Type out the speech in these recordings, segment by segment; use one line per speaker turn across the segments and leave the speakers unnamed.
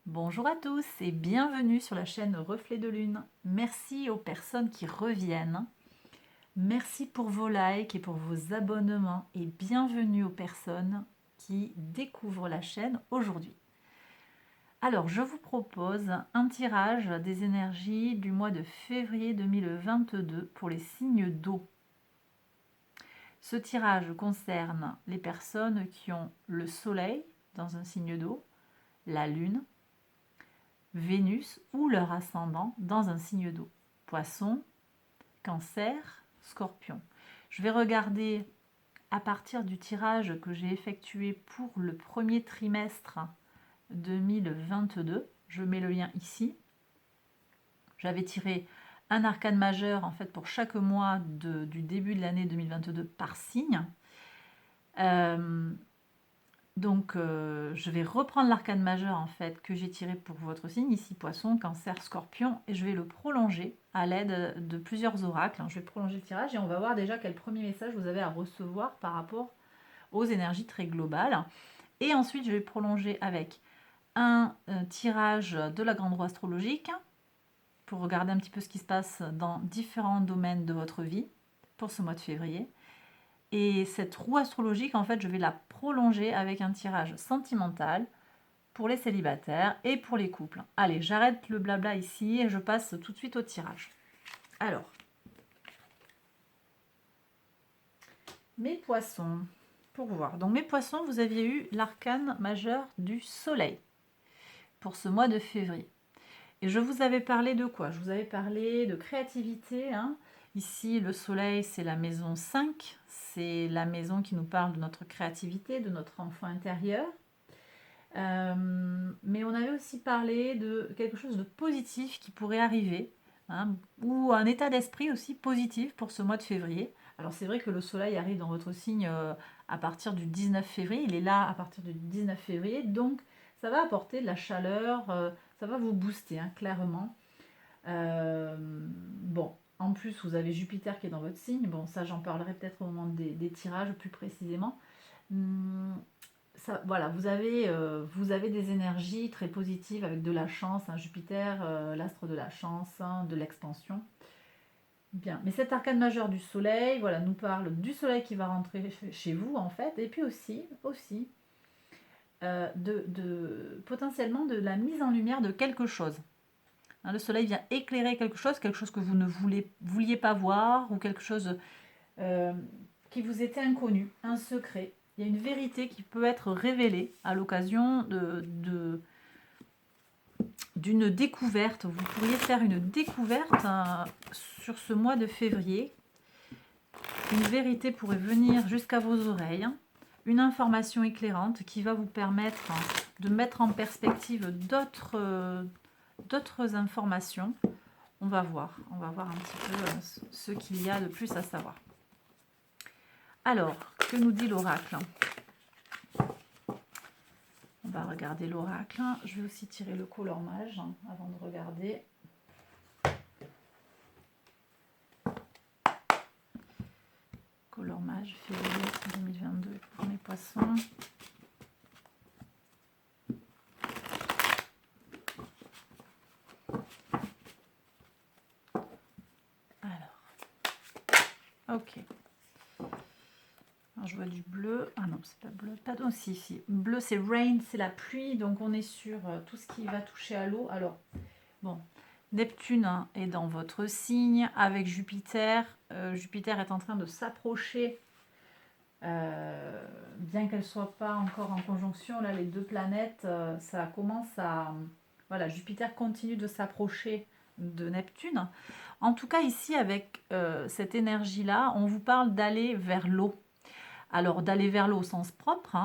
Bonjour à tous et bienvenue sur la chaîne Reflet de Lune. Merci aux personnes qui reviennent. Merci pour vos likes et pour vos abonnements et bienvenue aux personnes qui découvrent la chaîne aujourd'hui. Alors, je vous propose un tirage des énergies du mois de février 2022 pour les signes d'eau. Ce tirage concerne les personnes qui ont le soleil dans un signe d'eau, la lune, Vénus ou leur ascendant dans un signe d'eau. Poisson, Cancer, Scorpion. Je vais regarder à partir du tirage que j'ai effectué pour le premier trimestre 2022. Je mets le lien ici. J'avais tiré un arcane majeur en fait pour chaque mois du début de l'année 2022 par signe. Je vais reprendre l'arcane majeur en fait que j'ai tiré pour votre signe, ici Poisson, Cancer, Scorpion, et je vais le prolonger à l'aide de plusieurs oracles. Je vais prolonger le tirage et on va voir déjà quel premier message vous avez à recevoir par rapport aux énergies très globales. Et ensuite, je vais prolonger avec un tirage de la grande roue astrologique pour regarder un petit peu ce qui se passe dans différents domaines de votre vie pour ce mois de février. Et cette roue astrologique, en fait, je vais la prolonger avec un tirage sentimental pour les célibataires et pour les couples. Allez, j'arrête le blabla ici et je passe tout de suite au tirage. Alors, mes poissons, pour voir. Donc, mes poissons, vous aviez eu l'arcane majeur du soleil pour ce mois de février. Et je vous avais parlé de quoi? Je vous avais parlé de créativité. Ici, le soleil, c'est la maison 5. C'est la maison qui nous parle de notre créativité, de notre enfant intérieur. Mais on avait aussi parlé de quelque chose de positif qui pourrait arriver, ou un état d'esprit aussi positif pour ce mois de février. Alors c'est vrai que le soleil arrive dans votre signe à partir du 19 février, il est là à partir du 19 février, donc ça va apporter de la chaleur, ça va vous booster, clairement. Bon, en plus vous avez Jupiter qui est dans votre signe, bon ça j'en parlerai peut-être au moment des tirages plus précisément. Ça, voilà, vous avez des énergies très positives avec de la chance, Jupiter, l'astre de la chance, de l'expansion. Bien, mais cet arcane majeur du soleil, voilà, nous parle du soleil qui va rentrer chez vous en fait, et puis aussi potentiellement de la mise en lumière de quelque chose. Le soleil vient éclairer quelque chose que vous ne vouliez pas voir, ou quelque chose qui vous était inconnu, un secret. Il y a une vérité qui peut être révélée à l'occasion d'une découverte. Vous pourriez faire une découverte sur ce mois de février. Une vérité pourrait venir jusqu'à vos oreilles. Une information éclairante qui va vous permettre de mettre en perspective d'autres informations. On va voir un petit peu ce qu'il y a de plus à savoir. Alors, que nous dit l'oracle? On va regarder l'oracle. Je vais aussi tirer le color mage avant de regarder. Color mage, février 2022 pour mes poissons. Alors, ok. Alors, je vois du bleu. Ah non, c'est pas bleu. Pas aussi ici. Bleu, c'est rain, c'est la pluie. Donc, on est sur tout ce qui va toucher à l'eau. Alors, bon, Neptune est dans votre signe avec Jupiter. Jupiter est en train de s'approcher. Bien qu'elle ne soit pas encore en conjonction, là, les deux planètes, ça commence à... Voilà, Jupiter continue de s'approcher de Neptune. En tout cas, ici, avec cette énergie-là, on vous parle d'aller vers l'eau. Alors, d'aller vers l'eau au sens propre,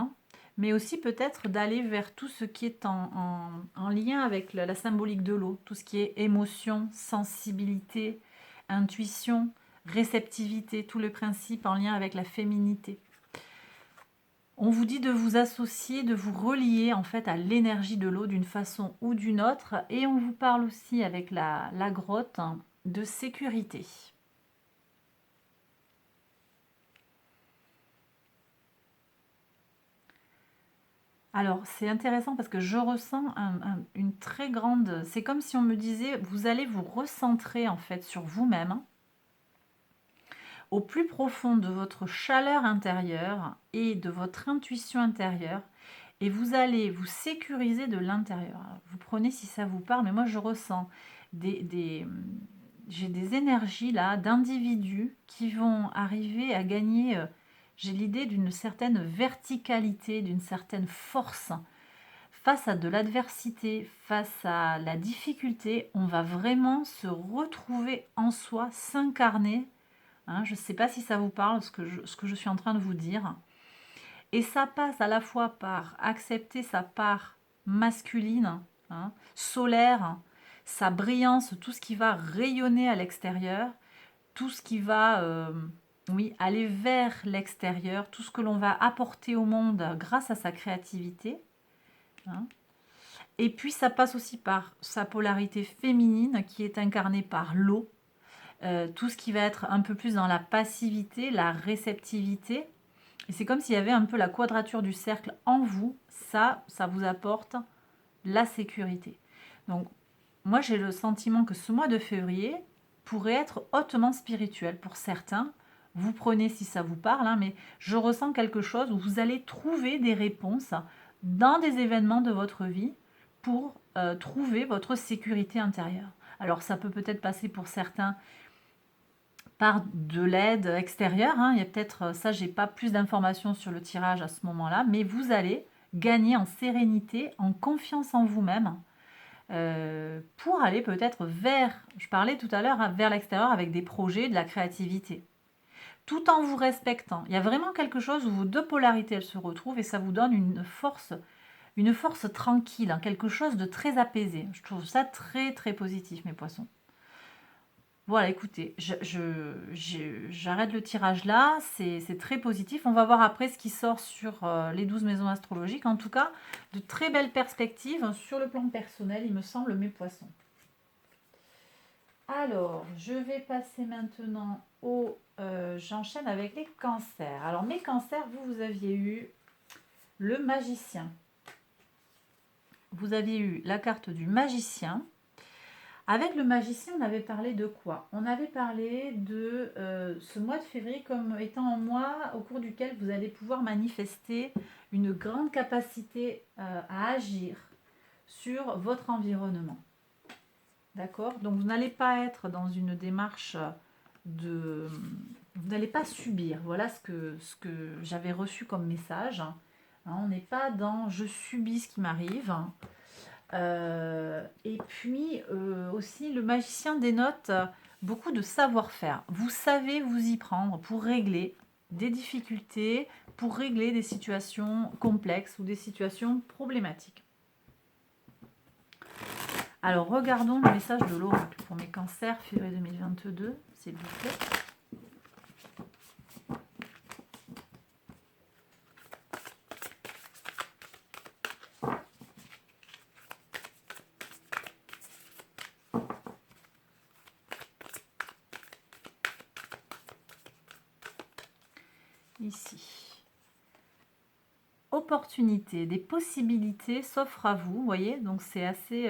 mais aussi peut-être d'aller vers tout ce qui est en lien avec la symbolique de l'eau, tout ce qui est émotion, sensibilité, intuition, réceptivité, tout le principe en lien avec la féminité. On vous dit de vous associer, de vous relier en fait à l'énergie de l'eau d'une façon ou d'une autre, et on vous parle aussi avec la grotte de sécurité. Alors, c'est intéressant parce que je ressens une très grande... C'est comme si on me disait, vous allez vous recentrer en fait sur vous-même, hein, au plus profond de votre chaleur intérieure et de votre intuition intérieure, et vous allez vous sécuriser de l'intérieur. Vous prenez si ça vous parle, mais moi je ressens j'ai des énergies là d'individus qui vont arriver à gagner, j'ai l'idée d'une certaine verticalité, d'une certaine force. Face à de l'adversité, face à la difficulté, on va vraiment se retrouver en soi, s'incarner. Hein, je ne sais pas si ça vous parle, ce que je suis en train de vous dire. Et ça passe à la fois par accepter sa part masculine, hein, solaire, sa brillance, tout ce qui va rayonner à l'extérieur, tout ce qui va oui, aller vers l'extérieur, tout ce que l'on va apporter au monde grâce à sa créativité. Hein. Et puis ça passe aussi par sa polarité féminine qui est incarnée par l'eau, tout ce qui va être un peu plus dans la passivité, la réceptivité. Et c'est comme s'il y avait un peu la quadrature du cercle en vous. Ça vous apporte la sécurité. Donc, moi, j'ai le sentiment que ce mois de février pourrait être hautement spirituel pour certains. Vous prenez si ça vous parle, hein, mais je ressens quelque chose où vous allez trouver des réponses dans des événements de votre vie pour trouver votre sécurité intérieure. Alors, ça peut peut-être passer pour certains par de l'aide extérieure. Hein. Il y a peut-être, ça, j'ai pas plus d'informations sur le tirage à ce moment-là, mais vous allez gagner en sérénité, en confiance en vous-même, pour aller peut-être vers, je parlais tout à l'heure, hein, vers l'extérieur avec des projets, de la créativité, tout en vous respectant. Il y a vraiment quelque chose où vos deux polarités elles se retrouvent et ça vous donne une force tranquille, hein, quelque chose de très apaisé. Je trouve ça très très positif, mes poissons. Voilà, écoutez, j'arrête le tirage là, c'est très positif. On va voir après ce qui sort sur les 12 maisons astrologiques. En tout cas, de très belles perspectives sur le plan personnel, il me semble, mes poissons. Alors, je vais passer maintenant au... j'enchaîne avec les cancers. Alors, mes cancers, vous aviez eu le magicien. Vous aviez eu la carte du magicien. Avec le magicien, on avait parlé de quoi? On avait parlé de ce mois de février comme étant un mois au cours duquel vous allez pouvoir manifester une grande capacité à agir sur votre environnement. D'accord? Donc vous n'allez pas être dans une démarche de... Vous n'allez pas subir. Voilà ce que j'avais reçu comme message. Hein, on n'est pas dans je subis ce qui m'arrive. Et puis aussi, le magicien dénote beaucoup de savoir-faire. Vous savez vous y prendre pour régler des difficultés, pour régler des situations complexes ou des situations problématiques. Alors, regardons le message de l'oracle pour mes cancers février 2022, s'il vous plaît. Ici. Opportunités, des possibilités s'offrent à vous, vous voyez, donc c'est assez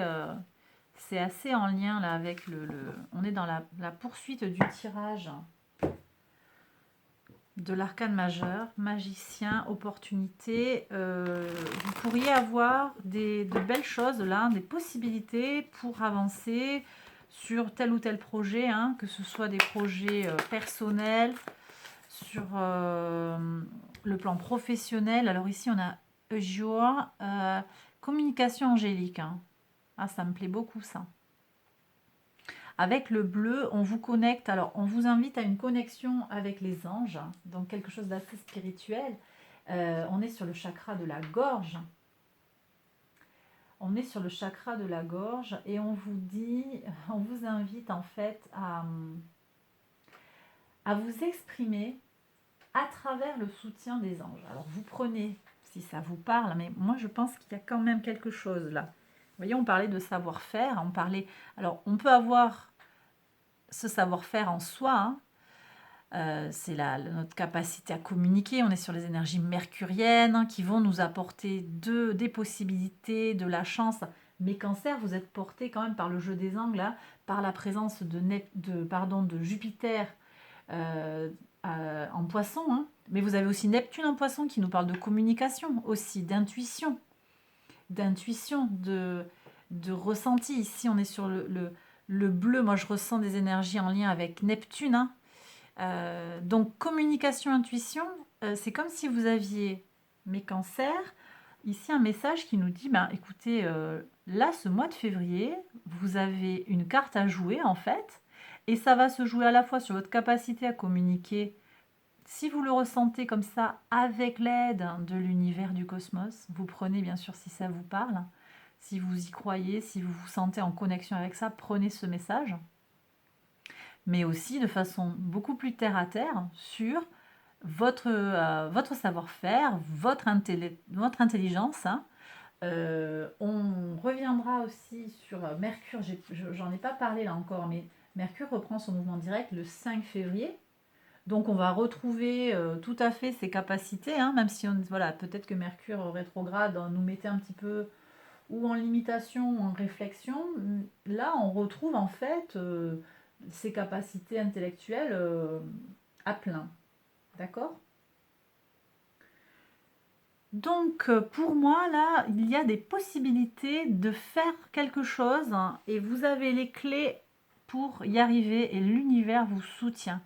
en lien là avec on est dans la poursuite du tirage de l'arcane majeur, magicien, opportunité. Vous pourriez avoir de belles choses là, des possibilités pour avancer sur tel ou tel projet, hein, que ce soit des projets personnels, sur le plan professionnel. Alors ici on a jour, communication angélique. Hein. Ah, ça me plaît beaucoup ça. Avec le bleu, on vous connecte, alors on vous invite à une connexion avec les anges, donc quelque chose d'assez spirituel. On est sur le chakra de la gorge. On est sur le chakra de la gorge et on vous invite en fait à vous exprimer à travers le soutien des anges. Alors vous prenez, si ça vous parle, mais moi je pense qu'il y a quand même quelque chose là. Vous voyez, on parlait de savoir-faire, alors on peut avoir ce savoir-faire en soi, hein, C'est notre capacité à communiquer. On est sur les énergies mercuriennes hein, qui vont nous apporter des possibilités, de la chance. Mais Cancer, vous êtes porté quand même par le jeu des angles, là, par la présence de Jupiter en Poisson. Hein. Mais vous avez aussi Neptune en Poisson qui nous parle de communication aussi, d'intuition, de ressenti. Ici, on est sur le bleu. Moi, je ressens des énergies en lien avec Neptune. Hein. Donc, communication, intuition, c'est comme si vous aviez mes cancers. Ici, un message qui nous dit, ben, écoutez, là, ce mois de février, vous avez une carte à jouer, en fait, et ça va se jouer à la fois sur votre capacité à communiquer, si vous le ressentez comme ça, avec l'aide de l'univers du cosmos, vous prenez, bien sûr, si ça vous parle, si vous y croyez, si vous vous sentez en connexion avec ça, prenez ce message, mais aussi de façon beaucoup plus terre à terre sur votre savoir-faire, votre intelligence. Hein. On reviendra aussi sur Mercure, j'en ai pas parlé là encore, mais Mercure reprend son mouvement direct le 5 février. Donc on va retrouver tout à fait ses capacités, hein, même si voilà, peut-être que Mercure rétrograde nous mettait un petit peu ou en limitation ou en réflexion. Là, on retrouve en fait ses capacités intellectuelles à plein. D'accord ? Donc, pour moi, là, il y a des possibilités de faire quelque chose hein, et vous avez les clés pour y arriver et l'univers vous soutient.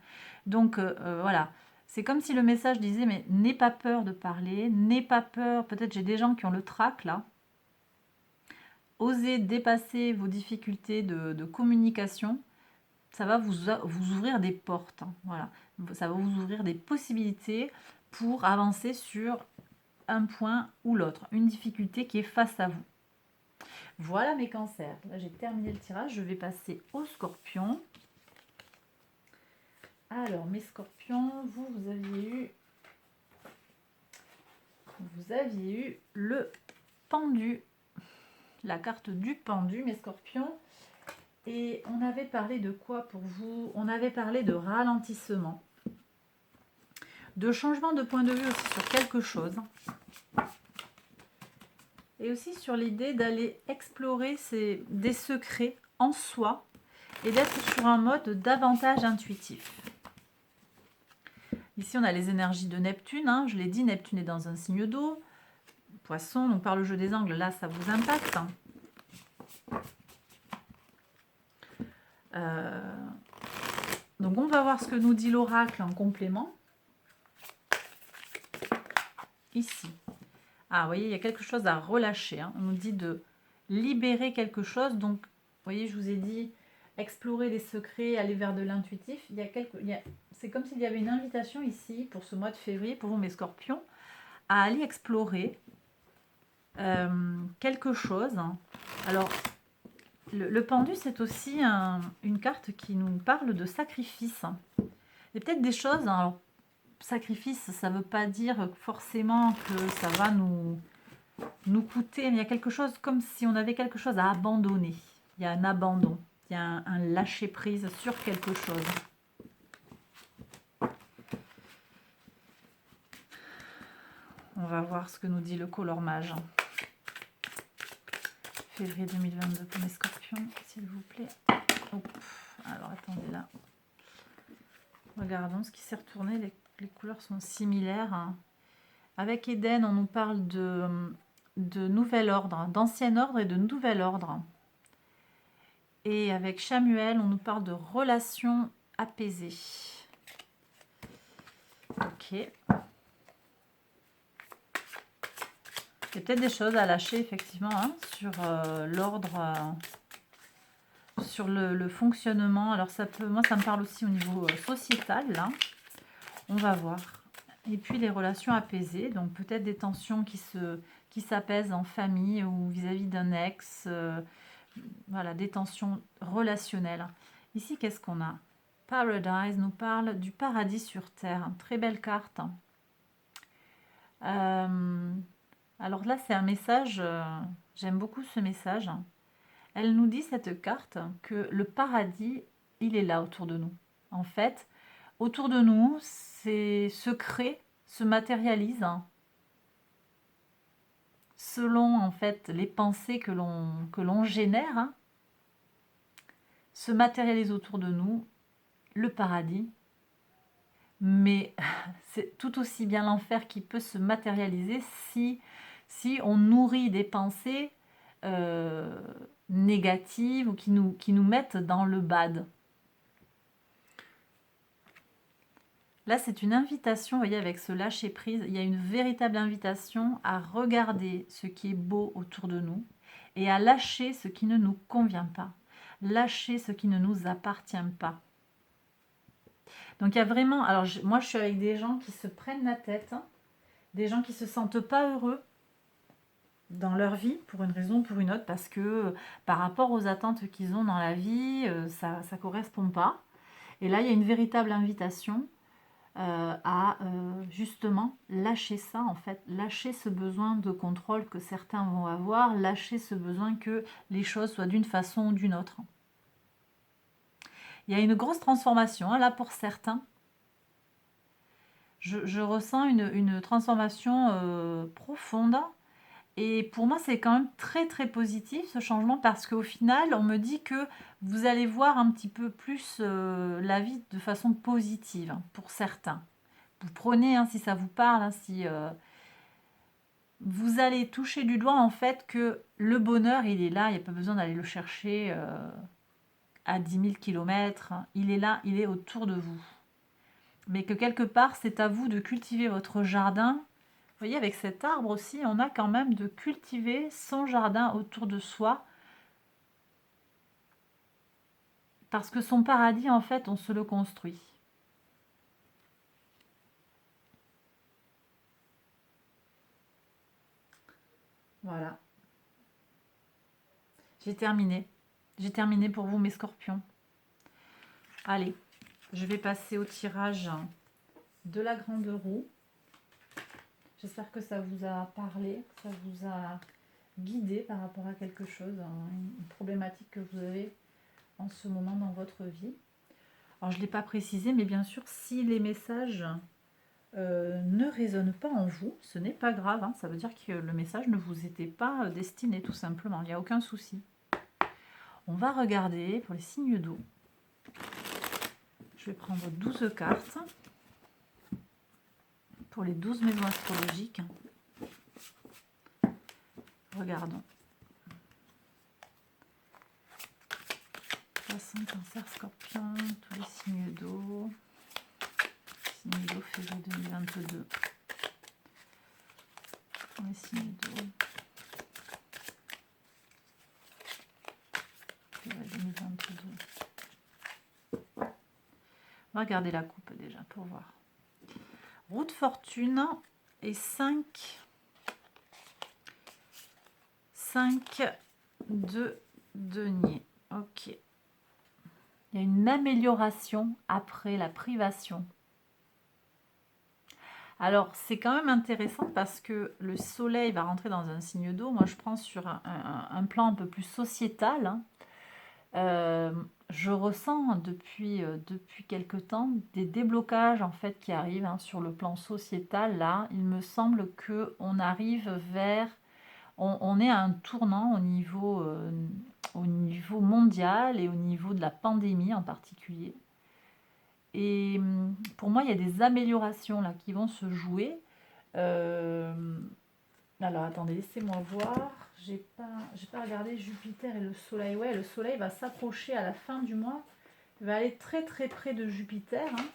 Donc, voilà, c'est comme si le message disait, mais n'aie pas peur de parler, n'aie pas peur, peut-être j'ai des gens qui ont le trac là, osez dépasser vos difficultés de communication, ça va vous ouvrir des portes, hein, voilà, ça va vous ouvrir des possibilités pour avancer sur un point ou l'autre, une difficulté qui est face à vous. Voilà mes cancers. Là, j'ai terminé le tirage. Je vais passer aux scorpions. Alors, mes scorpions, vous aviez eu le pendu. La carte du pendu, mes scorpions. Et on avait parlé de quoi pour vous? On avait parlé de ralentissement. De changement de point de vue aussi sur quelque chose. Et aussi sur l'idée d'aller explorer des secrets en soi et d'être sur un mode davantage intuitif. Ici, on a les énergies de Neptune. Hein, je l'ai dit, Neptune est dans un signe d'eau. Poisson, donc par le jeu des angles, là, ça vous impacte. Donc, on va voir ce que nous dit l'oracle en complément. Ici. Ah, vous voyez, il y a quelque chose à relâcher. Hein. On nous dit de libérer quelque chose. Donc, vous voyez, je vous ai dit explorer les secrets, aller vers de l'intuitif. C'est comme s'il y avait une invitation ici pour ce mois de février, pour vous mes scorpions, à aller explorer quelque chose. Alors, le pendu, c'est aussi une carte qui nous parle de sacrifice. Il y a peut-être des choses... Hein, alors, sacrifice, ça ne veut pas dire forcément que ça va nous coûter, mais il y a quelque chose comme si on avait quelque chose à abandonner. Il y a un abandon, il y a un lâcher-prise sur quelque chose. On va voir ce que nous dit le color mage. Février 2022 pour mes scorpions, s'il vous plaît. Hop. Alors, attendez là. Regardons ce qui s'est retourné. Les couleurs sont similaires. Avec Eden, on nous parle de nouvel ordre, d'ancien ordre et de nouvel ordre. Et avec Chamuel, on nous parle de relations apaisées. Ok. Il y a peut-être des choses à lâcher, effectivement, hein, sur l'ordre, sur le fonctionnement. Alors, moi, ça me parle aussi au niveau sociétal, là. On va voir. Et puis, les relations apaisées. Donc, peut-être des tensions qui s'apaisent en famille ou vis-à-vis d'un ex. Voilà, des tensions relationnelles. Ici, qu'est-ce qu'on a? Paradise nous parle du paradis sur Terre. Très belle carte. Alors là, c'est un message, j'aime beaucoup ce message. Elle nous dit, cette carte, que le paradis, il est là autour de nous. En fait, autour de nous, se crée, se matérialise, hein, selon en fait les pensées que l'on génère, hein, se matérialise autour de nous le paradis, mais c'est tout aussi bien l'enfer qui peut se matérialiser si on nourrit des pensées négatives ou qui nous mettent dans le bad. Là, c'est une invitation, vous voyez, avec ce lâcher-prise, il y a une véritable invitation à regarder ce qui est beau autour de nous et à lâcher ce qui ne nous convient pas, lâcher ce qui ne nous appartient pas. Donc, il y a vraiment... Alors, moi, je suis avec des gens qui se prennent la tête, hein, des gens qui ne se sentent pas heureux dans leur vie, pour une raison ou pour une autre, parce que par rapport aux attentes qu'ils ont dans la vie, ça ne correspond pas. Et là, il y a une véritable invitation à justement lâcher ça, en fait, lâcher ce besoin de contrôle que certains vont avoir, lâcher ce besoin que les choses soient d'une façon ou d'une autre. Il y a une grosse transformation, hein, là pour certains. Je ressens une transformation profonde. Et pour moi, c'est quand même très très positif ce changement parce qu'au final, on me dit que vous allez voir un petit peu plus la vie de façon positive, hein, pour certains. Vous prenez, hein, si ça vous parle, hein, si vous allez toucher du doigt en fait que le bonheur, il est là, il n'y a pas besoin d'aller le chercher à 10 000 km, il est là, il est autour de vous. Mais que quelque part, c'est à vous de cultiver votre jardin. Vous voyez, avec cet arbre aussi, on a quand même de cultiver son jardin autour de soi. Parce que son paradis, en fait, on se le construit. Voilà. J'ai terminé. J'ai terminé pour vous, mes scorpions. Allez, je vais passer au tirage de la grande roue. J'espère que ça vous a parlé, que ça vous a guidé par rapport à quelque chose, une problématique que vous avez en ce moment dans votre vie. Alors, je ne l'ai pas précisé, mais bien sûr, si les messages ne résonnent pas en vous, ce n'est pas grave, hein, ça veut dire que le message ne vous était pas destiné, tout simplement, il n'y a aucun souci. On va regarder pour les signes d'eau. Je vais prendre 12 cartes pour les 12 maisons astrologiques. Regardons. Poisson, Cancer, Scorpion, tous les signes d'eau. Signes d'eau, février 2022. Les signes d'eau. Février 2022. On va regarder la coupe déjà pour voir. Roue de fortune et 5 de denier. Ok. Il y a une amélioration après la privation. Alors, c'est quand même intéressant parce que le soleil va rentrer dans un signe d'eau. Moi, je prends sur un plan un peu plus sociétal, hein. Je ressens depuis quelque temps des déblocages en fait qui arrivent, hein, sur le plan sociétal. Là, il me semble que on arrive vers, on est à un tournant au niveau mondial et au niveau de la pandémie en particulier. Et pour moi, il y a des améliorations là qui vont se jouer. Alors attendez, laissez-moi voir. J'ai pas regardé Jupiter et le Soleil. Ouais, le Soleil va s'approcher à la fin du mois. Il va aller très très près de Jupiter, hein.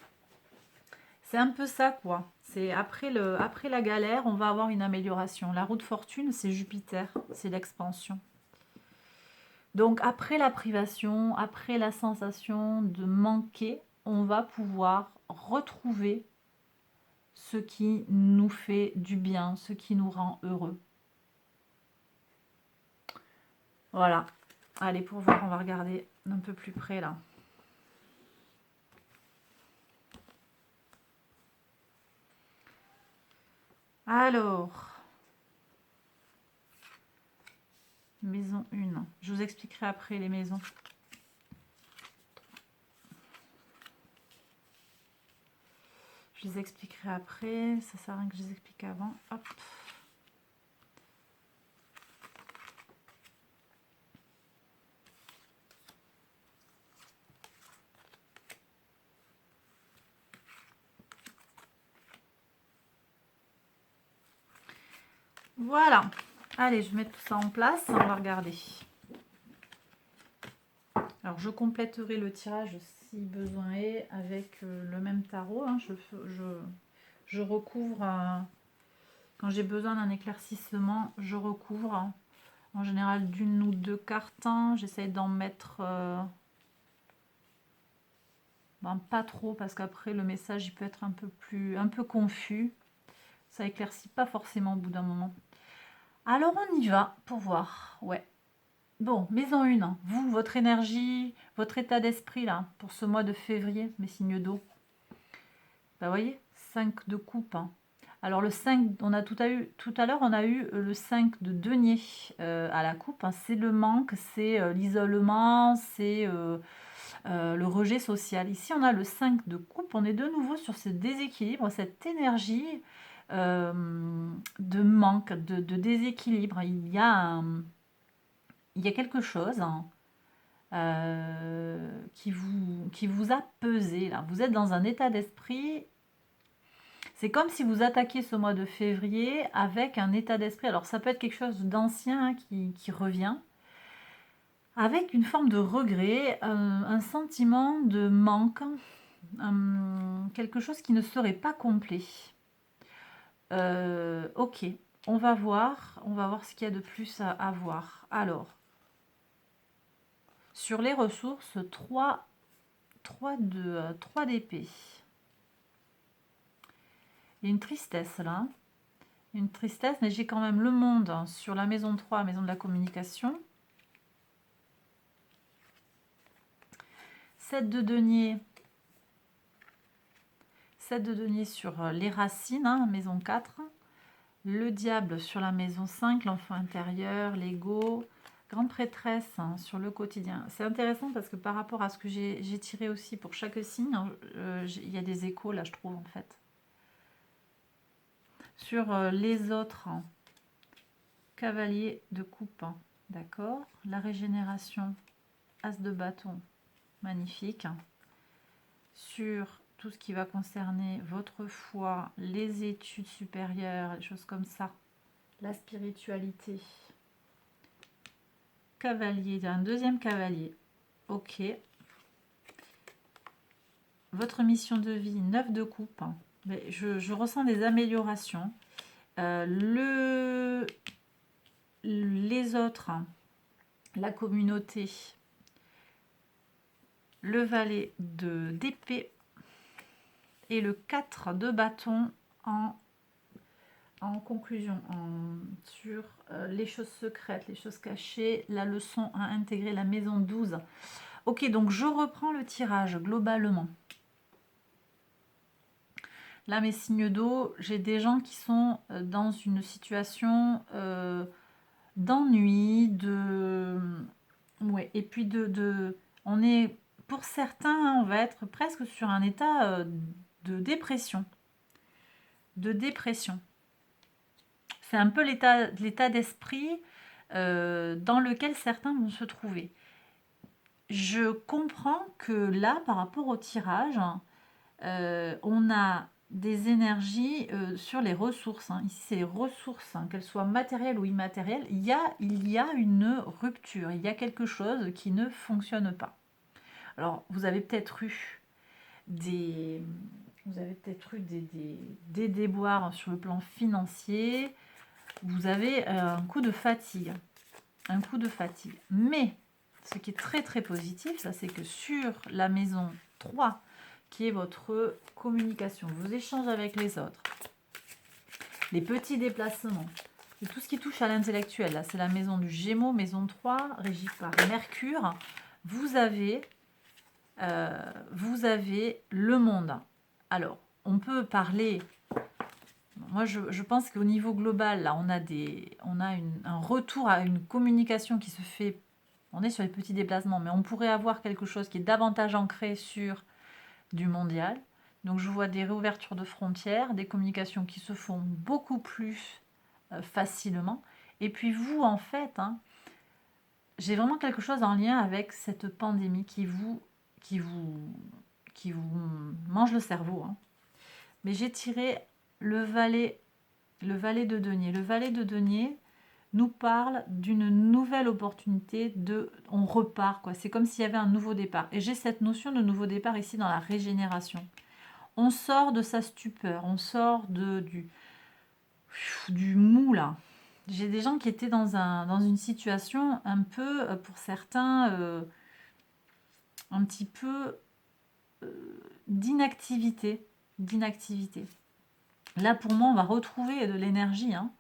C'est un peu ça, quoi. C'est après la galère, on va avoir une amélioration. La roue de fortune, c'est Jupiter, c'est l'expansion. Donc après la privation, après la sensation de manquer, on va pouvoir retrouver ce qui nous fait du bien, ce qui nous rend heureux. Voilà. Allez, pour voir, on va regarder un peu plus près là. Alors, maison 1. Je vous expliquerai après les maisons. Je les expliquerai après. Ça sert à rien que je les explique avant. Hop. Voilà. Allez, je mets tout ça en place. On va regarder. Alors, je compléterai le tirage si besoin est avec le même tarot. Hein. Je recouvre, quand j'ai besoin d'un éclaircissement, je recouvre en général d'une ou deux cartes. Hein. J'essaye d'en mettre pas trop parce qu'après le message il peut être un peu confus. Ça éclaircit pas forcément au bout d'un moment. Alors on y va pour voir. Ouais. Bon, maison 1, vous, votre énergie, votre état d'esprit là, pour ce mois de février, mes signes d'eau. Bah, vous voyez, 5 de coupe. Hein. Alors le 5, tout à l'heure, on a eu le 5 de denier à la coupe. Hein. C'est le manque, c'est l'isolement, c'est le rejet social. Ici, on a le 5 de coupe. On est de nouveau sur ce déséquilibre, cette énergie de manque, de déséquilibre. Il y a quelque chose qui vous a pesé là. Vous êtes dans un état d'esprit. C'est comme si vous attaquiez ce mois de février avec un état d'esprit. Alors ça peut être quelque chose d'ancien hein, qui revient. Avec une forme de regret, un sentiment de manque, quelque chose qui ne serait pas complet. Ok, on va voir ce qu'il y a de plus à voir. Alors, sur les ressources, 3 d'épée. Il y a une tristesse là. Une tristesse, mais j'ai quand même le monde sur la maison 3, maison de la communication. 7 de denier. 7 de denier sur les racines, hein, maison 4. Le diable sur la maison 5, l'enfant intérieur, l'ego. Grande prêtresse hein, sur le quotidien. C'est intéressant parce que par rapport à ce que j'ai tiré aussi pour chaque signe, il y a des échos là, je trouve en fait. Sur les autres, hein, cavalier de coupe, hein, d'accord. La régénération, as de bâton, magnifique. Sur tout ce qui va concerner votre foi, les études supérieures, les choses comme ça, la spiritualité. Cavalier, il y a un deuxième cavalier. Ok. Votre mission de vie, 9 de coupe. Mais je ressens des améliorations. Les autres, la communauté, le valet d'épée et le 4 de bâton en conclusion, sur les choses secrètes, les choses cachées, la leçon à intégrer, la maison 12. Ok, donc je reprends le tirage globalement. Là, mes signes d'eau, j'ai des gens qui sont dans une situation d'ennui, ouais, et puis on est, pour certains, on va être presque sur un état de dépression. C'est un peu l'état d'esprit dans lequel certains vont se trouver. Je comprends que là, par rapport au tirage, on a des énergies sur les ressources. Hein. Ici, c'est les ressources, hein, qu'elles soient matérielles ou immatérielles. Il y a une rupture, il y a quelque chose qui ne fonctionne pas. Alors, vous avez peut-être eu des déboires sur le plan financier. Vous avez un coup de fatigue. Mais, ce qui est très très positif, ça c'est que sur la maison 3, qui est votre communication, vos échanges avec les autres, les petits déplacements, et tout ce qui touche à l'intellectuel, là c'est la maison du Gémeaux, maison 3, régie par Mercure, vous avez le monde. Alors, on peut parler... Moi, je pense qu'au niveau global, là, on a un retour à une communication qui se fait... On est sur les petits déplacements, mais on pourrait avoir quelque chose qui est davantage ancré sur du mondial, Donc je vois des réouvertures de frontières, des communications qui se font beaucoup plus facilement. Et puis vous, en fait, hein, j'ai vraiment quelque chose en lien avec cette pandémie qui vous, qui vous mange le cerveau, hein. Mais j'ai tiré le valet de denier. Le valet de denier nous parle d'une nouvelle opportunité, on repart, quoi. C'est comme s'il y avait un nouveau départ. Et j'ai cette notion de nouveau départ ici dans la régénération. On sort de sa stupeur, on sort du mou, là. J'ai des gens qui étaient dans une situation un peu, pour certains, un petit peu d'inactivité. Là, pour moi, on va retrouver de l'énergie, hein.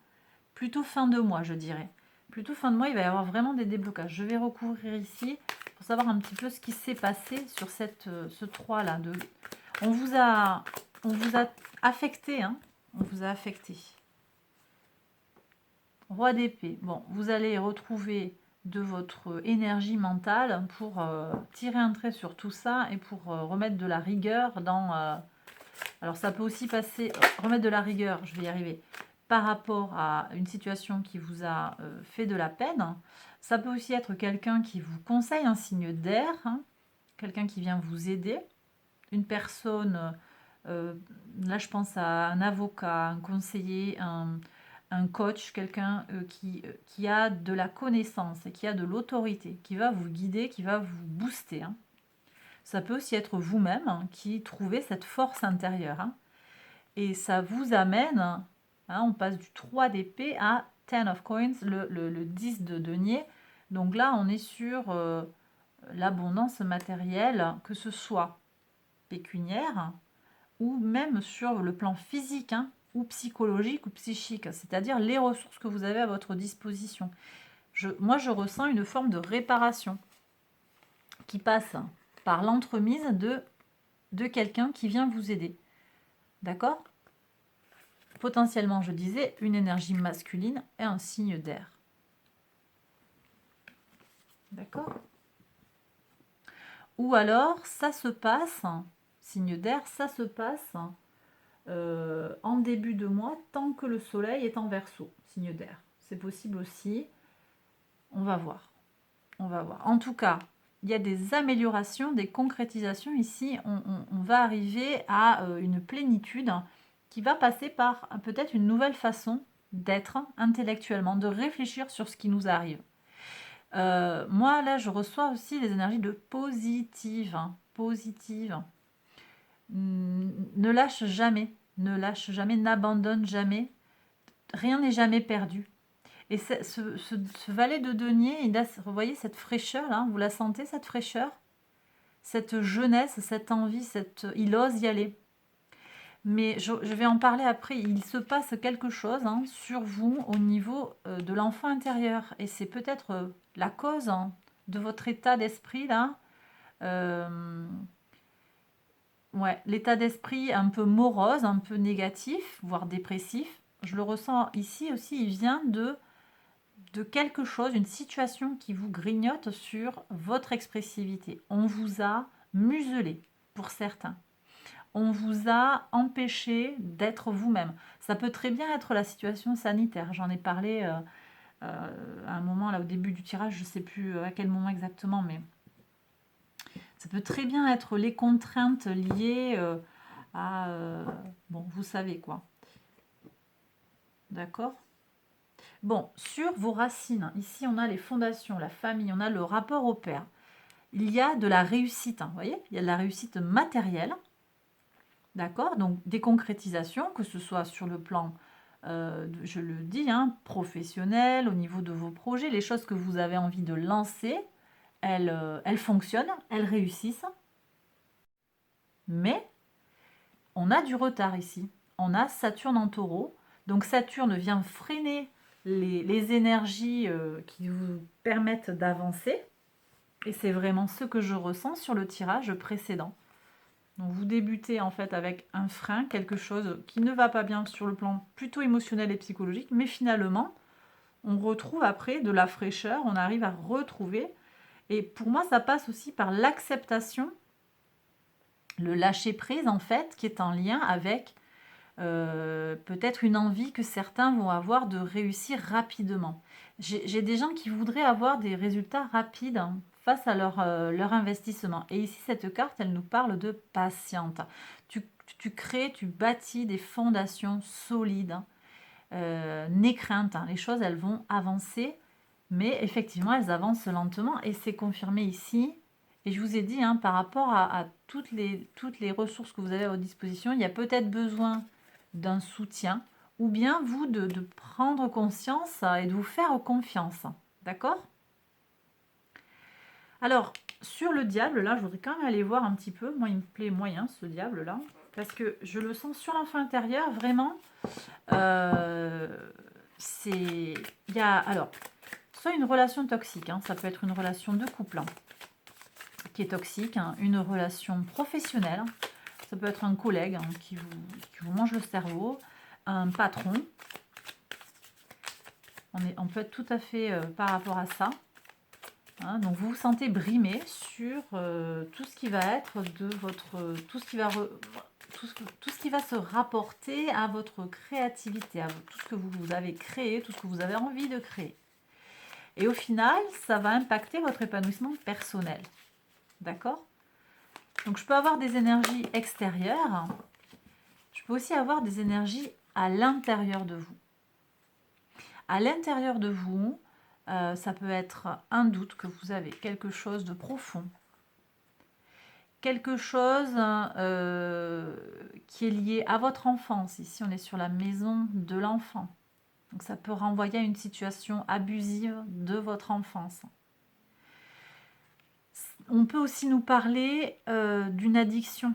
Plutôt fin de mois, je dirais. Plutôt fin de mois, il va y avoir vraiment des déblocages. Je vais recouvrir ici pour savoir un petit peu ce qui s'est passé sur ce 3 là. On vous a affecté, hein. On vous a affecté. Roi d'épée. Bon, vous allez retrouver de votre énergie mentale pour tirer un trait sur tout ça et pour remettre de la rigueur dans... alors ça peut aussi passer, remettre de la rigueur, je vais y arriver, par rapport à une situation qui vous a fait de la peine. Ça peut aussi être quelqu'un qui vous conseille, un signe d'air, hein, quelqu'un qui vient vous aider, une personne, là je pense à un avocat, un conseiller, un coach, quelqu'un qui a de la connaissance et qui a de l'autorité, qui va vous guider, qui va vous booster, hein. Ça peut aussi être vous-même, hein, qui trouvez cette force intérieure, hein. Et ça vous amène, hein, on passe du 3 d'épée à 10 of coins, le 10 de denier. Donc là, on est sur l'abondance matérielle, que ce soit pécuniaire ou même sur le plan physique, hein, ou psychologique ou psychique, c'est-à-dire les ressources que vous avez à votre disposition. Moi, je ressens une forme de réparation qui passe par l'entremise de quelqu'un qui vient vous aider. D'accord ? Potentiellement, je disais, une énergie masculine et un signe d'air. D'accord ? Ou alors, ça se passe, signe d'air, ça se passe en début de mois, tant que le soleil est en Verseau, signe d'air. C'est possible aussi. On va voir. On va voir. En tout cas, il y a des améliorations, des concrétisations ici. On va arriver à une plénitude qui va passer par peut-être une nouvelle façon d'être intellectuellement, de réfléchir sur ce qui nous arrive. Moi, là, je reçois aussi des énergies de positive. Positive. Ne lâche jamais. Ne lâche jamais, n'abandonne jamais. Rien n'est jamais perdu. Et ce valet de denier, vous voyez cette fraîcheur là, vous la sentez cette fraîcheur, cette jeunesse, cette envie, il ose y aller. Mais je vais en parler après, il se passe quelque chose, hein, sur vous au niveau de l'enfant intérieur. Et c'est peut-être la cause, hein, de votre état d'esprit là. Ouais, l'état d'esprit un peu morose, un peu négatif, voire dépressif. Je le ressens ici aussi, il vient de quelque chose, une situation qui vous grignote sur votre expressivité. On vous a muselé, pour certains. On vous a empêché d'être vous-même. Ça peut très bien être la situation sanitaire. J'en ai parlé à un moment, là, au début du tirage, je ne sais plus à quel moment exactement, mais ça peut très bien être les contraintes liées à... bon, vous savez quoi. D'accord ? Bon, sur vos racines, ici on a les fondations, la famille, on a le rapport au père. Il y a de la réussite, hein, vous voyez, il y a de la réussite matérielle, d'accord? Donc des concrétisations, que ce soit sur le plan, je le dis, hein, professionnel, au niveau de vos projets, les choses que vous avez envie de lancer, elles fonctionnent, elles réussissent. Mais on a du retard ici. On a Saturne en taureau. Donc Saturne vient freiner les énergies qui vous permettent d'avancer. Et c'est vraiment ce que je ressens sur le tirage précédent. Donc vous débutez en fait avec un frein, quelque chose qui ne va pas bien sur le plan plutôt émotionnel et psychologique, mais finalement, on retrouve après de la fraîcheur, on arrive à retrouver. Et pour moi, ça passe aussi par l'acceptation Le lâcher prise, en fait, qui est en lien avec peut-être une envie que certains vont avoir de réussir rapidement. J'ai des gens qui voudraient avoir des résultats rapides face à leur investissement. Et ici, cette carte, elle nous parle de patiente. Tu crées, tu bâtis des fondations solides. N'aie crainte, les choses, elles vont avancer. Mais effectivement, elles avancent lentement. Et c'est confirmé ici. Et je vous ai dit, par rapport à toutes les ressources que vous avez à votre disposition, il y a peut-être besoin d'un soutien, ou bien vous de prendre conscience et de vous faire confiance. D'accord? Alors, sur le diable, là, je voudrais quand même aller voir un petit peu. Moi, il me plaît moyen, ce diable-là, parce que je le sens sur l'enfant intérieur, vraiment. Il y a, alors, soit une relation toxique, ça peut être une relation de couple qui est toxique, une relation professionnelle, ça peut être un collègue qui vous mange le cerveau, un patron. On peut être tout à fait par rapport à ça. Donc vous vous sentez brimé sur tout ce qui va être de votre... tout ce qui va se rapporter à votre créativité, à tout ce que vous avez créé, tout ce que vous avez envie de créer. Et au final, ça va impacter votre épanouissement personnel. D'accord? Donc je peux avoir des énergies extérieures, je peux aussi avoir des énergies à l'intérieur de vous. À l'intérieur de vous, ça peut être un doute que vous avez, quelque chose de profond, quelque chose qui est lié à votre enfance. Ici, on est sur la maison de l'enfant. Donc ça peut renvoyer à une situation abusive de votre enfance. On peut aussi nous parler d'une addiction.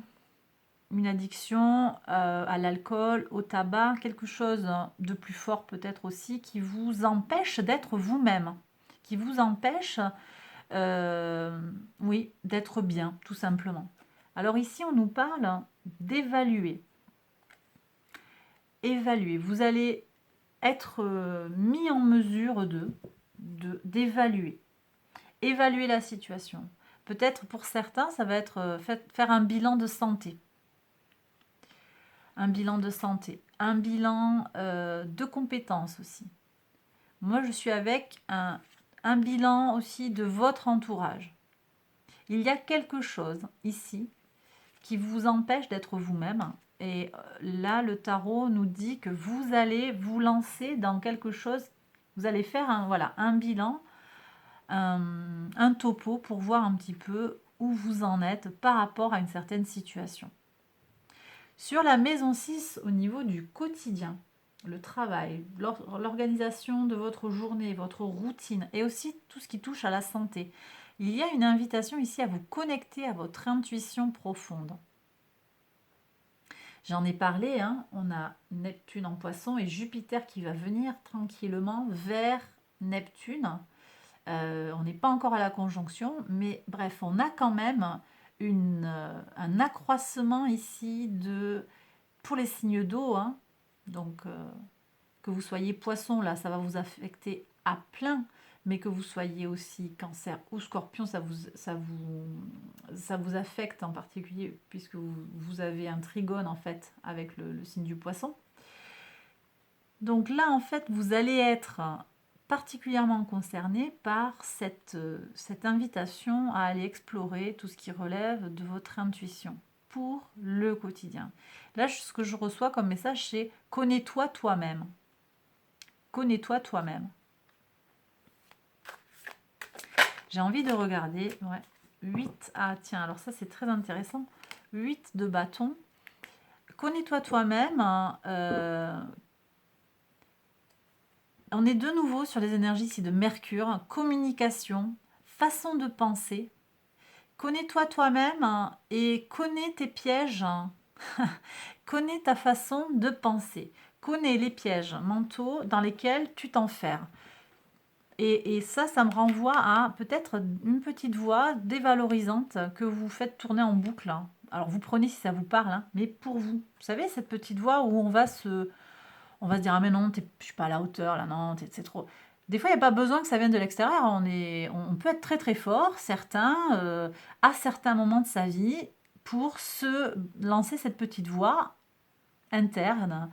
Une addiction à l'alcool, au tabac, quelque chose de plus fort peut-être aussi qui vous empêche d'être vous-même, qui vous empêche oui, d'être bien, tout simplement. Alors ici, on nous parle d'évaluer. Évaluer. Vous allez être mis en mesure d'évaluer. Évaluer la situation. Peut-être pour certains, ça va être faire un bilan de santé. Un bilan de santé. Un bilan de compétences aussi. Moi, je suis avec un bilan aussi de votre entourage. Il y a quelque chose ici qui vous empêche d'être vous-même. Et là, le tarot nous dit que vous allez vous lancer dans quelque chose. Vous allez faire un bilan, un topo pour voir un petit peu où vous en êtes par rapport à une certaine situation. Sur la maison 6, au niveau du quotidien, le travail, l'organisation de votre journée, votre routine et aussi tout ce qui touche à la santé, il y a une invitation ici à vous connecter à votre intuition profonde. J'en ai parlé, on a Neptune en Poisson et Jupiter qui va venir tranquillement vers Neptune. On n'est pas encore à la conjonction, mais bref, on a quand même un accroissement ici pour les signes d'eau. Donc, que vous soyez Poisson, là, ça va vous affecter à plein. Mais que vous soyez aussi Cancer ou Scorpion, ça vous affecte en particulier puisque vous avez un trigone en fait avec le signe du Poisson. Donc là en fait vous allez être particulièrement concerné par cette invitation à aller explorer tout ce qui relève de votre intuition pour le quotidien. Là ce que je reçois comme message c'est connais-toi toi-même. Connais-toi toi-même. J'ai envie de regarder. 8. Ah tiens, alors ça c'est très intéressant. 8 de bâton. Connais-toi toi-même. On est de nouveau sur les énergies ici de Mercure. Communication, façon de penser. Connais-toi toi-même et connais tes pièges. Connais ta façon de penser. Connais les pièges mentaux dans lesquels tu t'enfermes. Et ça me renvoie à peut-être une petite voix dévalorisante que vous faites tourner en boucle. Alors vous prenez si ça vous parle, mais pour vous. Vous savez, cette petite voix où on va se dire ah mais non, je suis pas à la hauteur là, non, c'est trop. Des fois, il n'y a pas besoin que ça vienne de l'extérieur. On peut être très très fort, certains, à certains moments de sa vie, pour se lancer cette petite voie interne,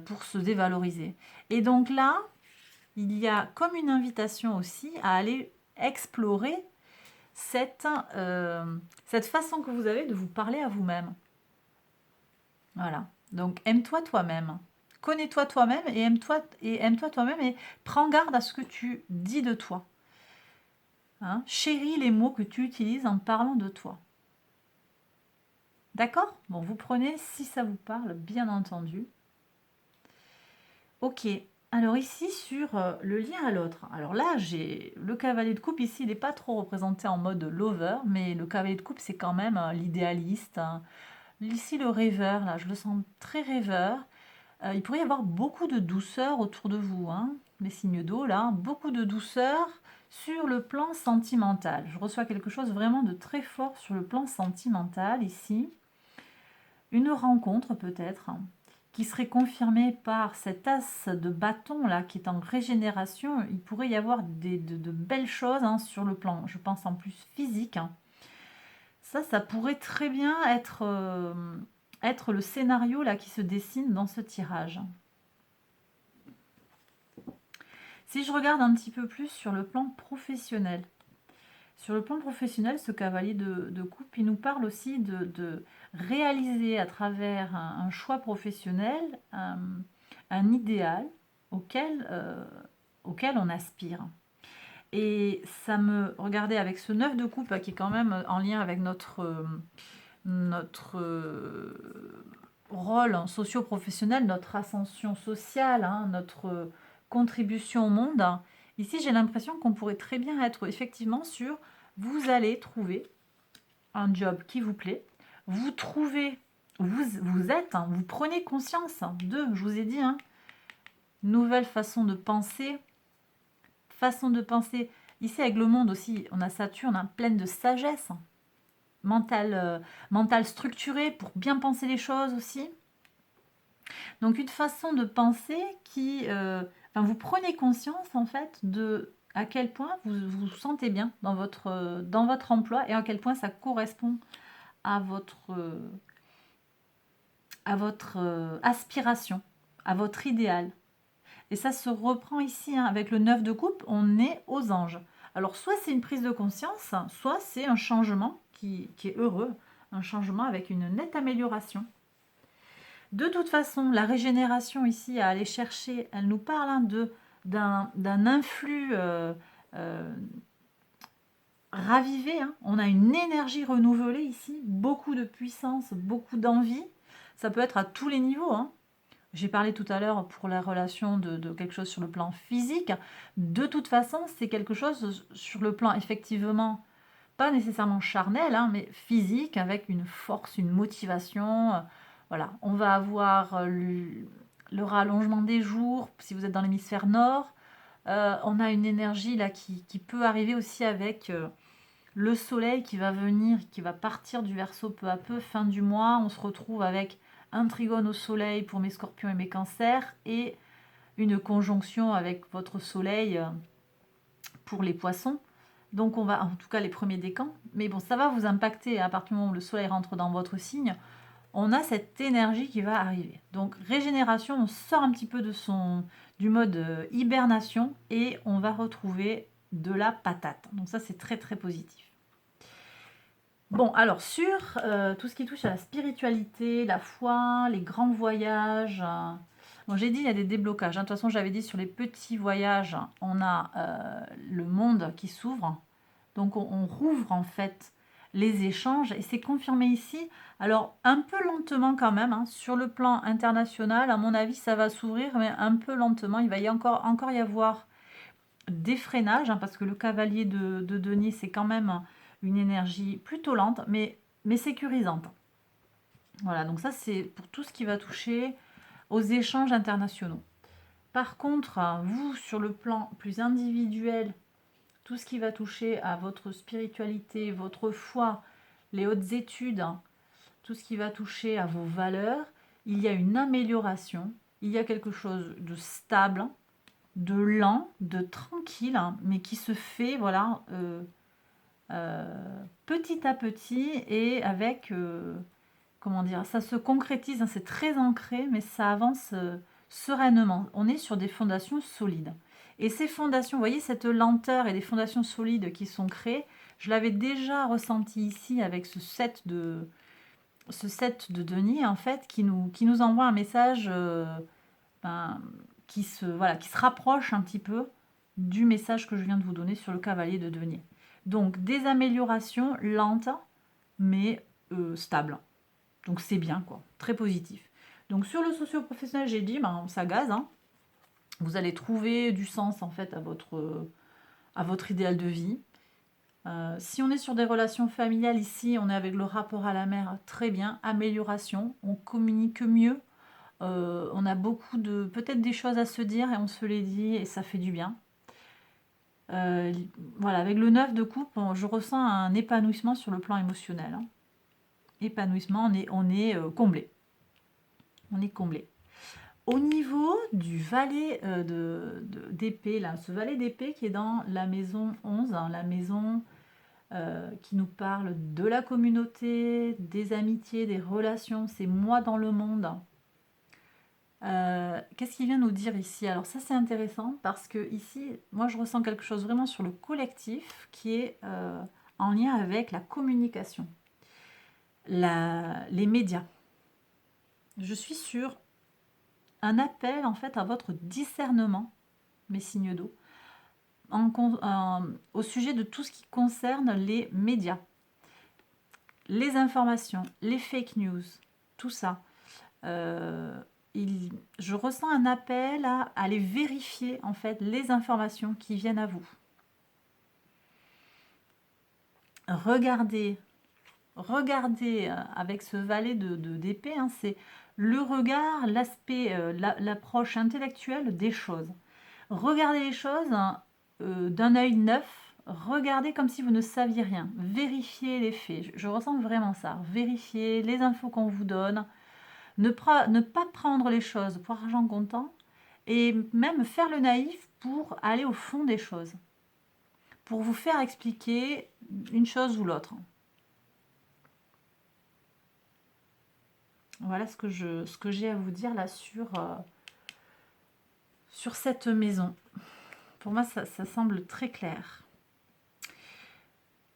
pour se dévaloriser. Et donc là, il y a comme une invitation aussi à aller explorer cette façon que vous avez de vous parler à vous-même. Voilà. Donc, aime-toi toi-même. Connais-toi toi-même et aime-toi toi-même et prends garde à ce que tu dis de toi. Hein? Chéris les mots que tu utilises en parlant de toi. D'accord? Bon, vous prenez si ça vous parle, bien entendu. Ok. Alors ici, sur le lien à l'autre. Alors là, j'ai le cavalier de coupe. Ici, il n'est pas trop représenté en mode lover, mais le cavalier de coupe, c'est quand même l'idéaliste. Hein. Ici, le rêveur, là, je le sens très rêveur. Il pourrait y avoir beaucoup de douceur autour de vous, hein, les signes d'eau, là. Beaucoup de douceur sur le plan sentimental. Je reçois quelque chose vraiment de très fort sur le plan sentimental, ici. Une rencontre, peut-être, hein, qui serait confirmée par cet as de bâton, là, qui est en régénération. Il pourrait y avoir de belles choses hein, sur le plan, je pense, en plus physique, hein. Ça pourrait très bien être le scénario là, qui se dessine dans ce tirage. Si je regarde un petit peu plus sur le plan professionnel, ce cavalier de coupe, il nous parle aussi de réaliser à travers un choix professionnel un idéal auquel on aspire. Et ça me regardait avec ce 9 de coupe qui est quand même en lien avec notre rôle socio-professionnel, notre ascension sociale, hein, notre contribution au monde. Ici, j'ai l'impression qu'on pourrait très bien être effectivement sur vous allez trouver un job qui vous plaît, vous trouvez, vous êtes, hein, vous prenez conscience de, je vous ai dit, hein, nouvelle façon de penser. Ici, avec le monde aussi, on a Saturne hein, pleine de sagesse, mentale structurée pour bien penser les choses aussi. Donc une façon de penser qui... vous prenez conscience en fait de à quel point vous vous sentez bien dans votre emploi et à quel point ça correspond à votre aspiration, à votre idéal. Et ça se reprend ici hein, avec le 9 de coupe, on est aux anges. Alors soit c'est une prise de conscience, soit c'est un changement qui est heureux, un changement avec une nette amélioration. De toute façon, la régénération ici à aller chercher, elle nous parle hein, d'un influx ravivé. Hein. On a une énergie renouvelée ici, beaucoup de puissance, beaucoup d'envie. Ça peut être à tous les niveaux. Hein. J'ai parlé tout à l'heure pour la relation de quelque chose sur le plan physique. De toute façon, c'est quelque chose sur le plan effectivement, pas nécessairement charnel, hein, mais physique, avec une force, une motivation. Voilà, on va avoir le rallongement des jours, si vous êtes dans l'hémisphère nord. On a une énergie là qui peut arriver aussi avec le soleil qui va venir, qui va partir du Verseau peu à peu, fin du mois. On se retrouve avec un trigone au soleil pour mes scorpions et mes cancers et une conjonction avec votre soleil pour les poissons. Donc on va, en tout cas les premiers décans, mais bon, ça va vous impacter à partir du moment où le soleil rentre dans votre signe. On a cette énergie qui va arriver. Donc régénération, on sort un petit peu du mode hibernation et on va retrouver de la patate. Donc ça c'est très très positif. Bon, alors sur tout ce qui touche à la spiritualité, la foi, les grands voyages, bon, j'ai dit il y a des déblocages. De toute façon, j'avais dit sur les petits voyages, on a le monde qui s'ouvre. Donc on rouvre en fait les échanges et c'est confirmé ici. Alors un peu lentement quand même, hein, sur le plan international, à mon avis, ça va s'ouvrir, mais un peu lentement. Il va encore y avoir des freinages, hein, parce que le cavalier de denier, c'est quand même une énergie plutôt lente, mais sécurisante. Voilà, donc ça c'est pour tout ce qui va toucher aux échanges internationaux. Par contre, vous, sur le plan plus individuel, tout ce qui va toucher à votre spiritualité, votre foi, les hautes études, tout ce qui va toucher à vos valeurs, il y a une amélioration, il y a quelque chose de stable, de lent, de tranquille, mais qui se fait, voilà, petit à petit et avec, comment dire, ça se concrétise, hein, c'est très ancré, mais ça avance sereinement. On est sur des fondations solides. Et ces fondations, vous voyez cette lenteur et des fondations solides qui sont créées, je l'avais déjà ressenti ici avec ce set de denier, en fait, qui nous envoie un message ben, voilà, qui se rapproche un petit peu du message que je viens de vous donner sur le cavalier de denier. Donc, des améliorations lentes, mais stables. Donc, c'est bien, quoi. Très positif. Donc, sur le socio-professionnel, j'ai dit, ben, ça gaze, hein. Vous allez trouver du sens, en fait, à votre idéal de vie. Si on est sur des relations familiales, ici, on est avec le rapport à la mère, très bien. Amélioration, on communique mieux. On a beaucoup de, peut-être des choses à se dire et on se les dit et ça fait du bien. Voilà, avec le 9 de coupe, je ressens un épanouissement sur le plan émotionnel, hein. Épanouissement, on est comblé. On est comblé. Au niveau du valet d'épée, là, ce valet d'épée qui est dans la maison 11, hein, la maison qui nous parle de la communauté, des amitiés, des relations, c'est moi dans le monde. Qu'est-ce qu'il vient nous dire ici? Alors ça c'est intéressant parce que ici, moi je ressens quelque chose vraiment sur le collectif qui est en lien avec la communication, les médias. Je suis sur un appel en fait à votre discernement, mes signes d'eau, au sujet de tout ce qui concerne les médias, les informations, les fake news, tout ça. Je ressens un appel à aller vérifier en fait les informations qui viennent à vous. Regardez avec ce valet d'épée, hein, c'est le regard, l'aspect, l'approche intellectuelle des choses. Regardez les choses d'un œil neuf, regardez comme si vous ne saviez rien, vérifiez les faits. Je ressens vraiment ça, vérifiez les infos qu'on vous donne, ne pas prendre les choses pour argent comptant et même faire le naïf pour aller au fond des choses, pour vous faire expliquer une chose ou l'autre. Voilà ce que j'ai à vous dire là sur cette maison. Pour moi, ça semble très clair.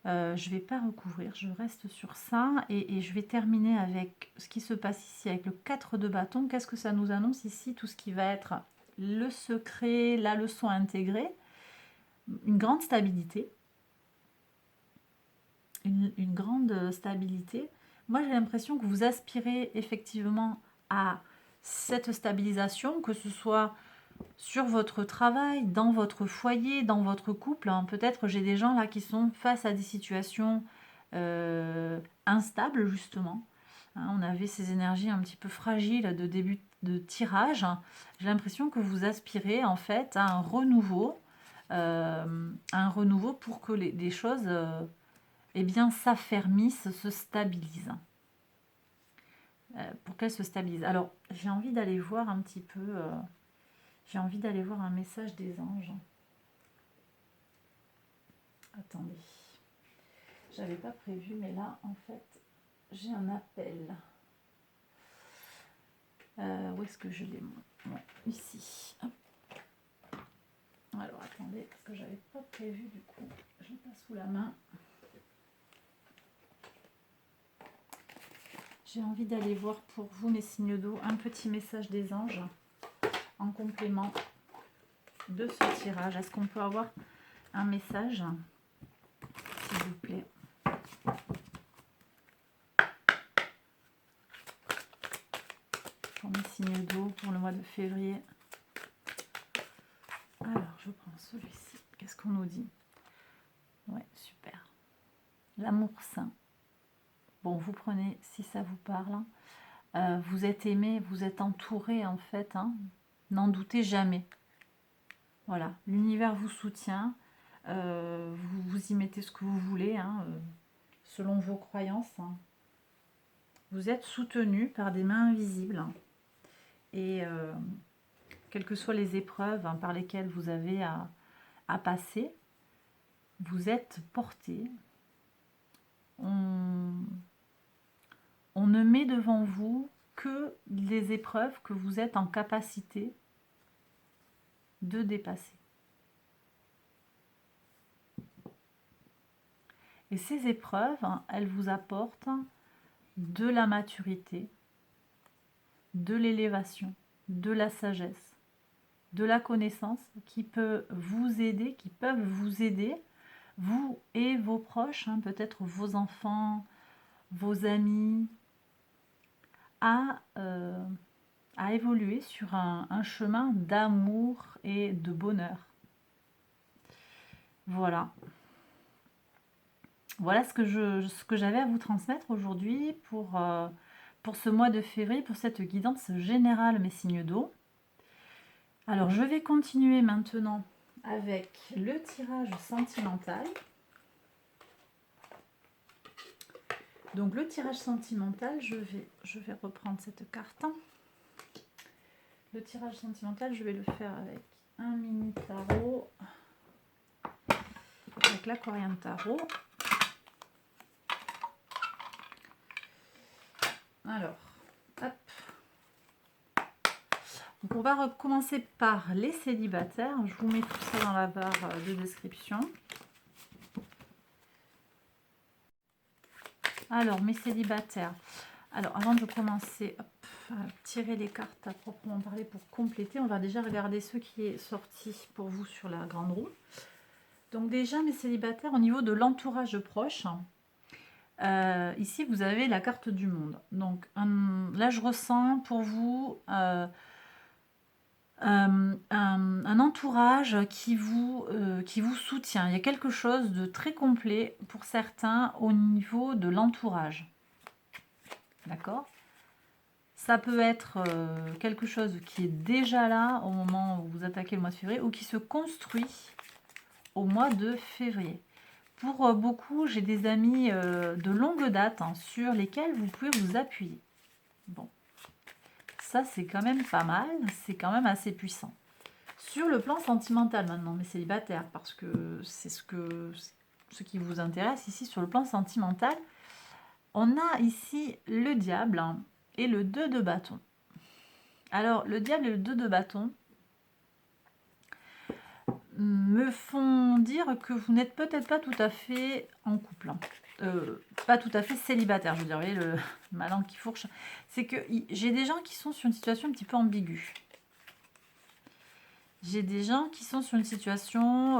Je ne vais pas recouvrir, je reste sur ça et je vais terminer avec ce qui se passe ici avec le 4 de bâton. Qu'est-ce que ça nous annonce ici? Tout ce qui va être le secret, la leçon intégrée, une grande stabilité. Une grande stabilité. Moi, j'ai l'impression que vous aspirez effectivement à cette stabilisation, que ce soit sur votre travail, dans votre foyer, dans votre couple, hein. Peut-être j'ai des gens là qui sont face à des situations instables, justement. Hein, on avait ces énergies un petit peu fragiles de début de tirage. J'ai l'impression que vous aspirez en fait à un renouveau pour que les choses eh bien, s'affermissent, se stabilisent. Pour qu'elles se stabilisent. Alors, j'ai envie d'aller voir un petit peu... j'ai envie d'aller voir un message des anges. Attendez. J'avais pas prévu, mais là, en fait, j'ai un appel. Où est-ce que je l'ai? Ouais, ici. Hop. Alors, attendez, parce que j'avais pas prévu, du coup, je l'ai pas sous la main. J'ai envie d'aller voir pour vous, mes signes d'eau, un petit message des anges en complément de ce tirage. Est-ce qu'on peut avoir un message, s'il vous plaît? Pour mes signes d'eau pour le mois de février. Alors, je prends celui-ci. Qu'est-ce qu'on nous dit? Ouais, super. L'amour sain. Bon, vous prenez si ça vous parle. Vous êtes aimé, vous êtes entouré en fait. Hein. N'en doutez jamais. Voilà, l'univers vous soutient. Vous y mettez ce que vous voulez, hein, selon vos croyances. Hein. Vous êtes soutenu par des mains invisibles. Hein. Et quelles que soient les épreuves hein, par lesquelles vous avez à passer, vous êtes porté, met devant vous que les épreuves que vous êtes en capacité de dépasser. Et ces épreuves, elles vous apportent de la maturité, de l'élévation, de la sagesse, de la connaissance qui peut vous aider, qui peuvent vous aider, vous et vos proches, peut-être vos enfants, vos amis, à évoluer sur un chemin d'amour et de bonheur. Voilà. Voilà ce que j'avais à vous transmettre aujourd'hui pour ce mois de février, pour cette guidance générale, mes signes d'eau. Alors, je vais continuer maintenant avec le tirage sentimental. Donc, le tirage sentimental, je vais reprendre cette carte. Le tirage sentimental, je vais le faire avec un mini tarot, avec l'Aquarian Tarot. Alors, hop. Donc on va recommencer par les célibataires. Je vous mets tout ça dans la barre de description. Alors, mes célibataires. Alors, avant de commencer à tirer les cartes à proprement parler pour compléter, on va déjà regarder ce qui est sorti pour vous sur la grande roue. Donc déjà, mes célibataires, au niveau de l'entourage proche, ici, vous avez la carte du monde. Donc là, je ressens pour vous un entourage qui vous soutient. Il y a quelque chose de très complet pour certains au niveau de l'entourage. D'accord ? Ça peut être quelque chose qui est déjà là au moment où vous attaquez le mois de février ou qui se construit au mois de février. Pour beaucoup, j'ai des amis de longue date sur lesquels vous pouvez vous appuyer. Bon, ça c'est quand même pas mal, c'est quand même assez puissant. Sur le plan sentimental maintenant, mes célibataires, parce que c'est ce qui vous intéresse ici sur le plan sentimental, on a ici le diable et le 2 de bâton. Alors, le diable et le 2 de bâton me font dire que vous n'êtes peut-être pas tout à fait en couple. Pas tout à fait célibataire, je veux dire, vous voyez, ma langue qui fourche. C'est que j'ai des gens qui sont sur une situation un petit peu ambiguë. J'ai des gens qui sont sur une situation...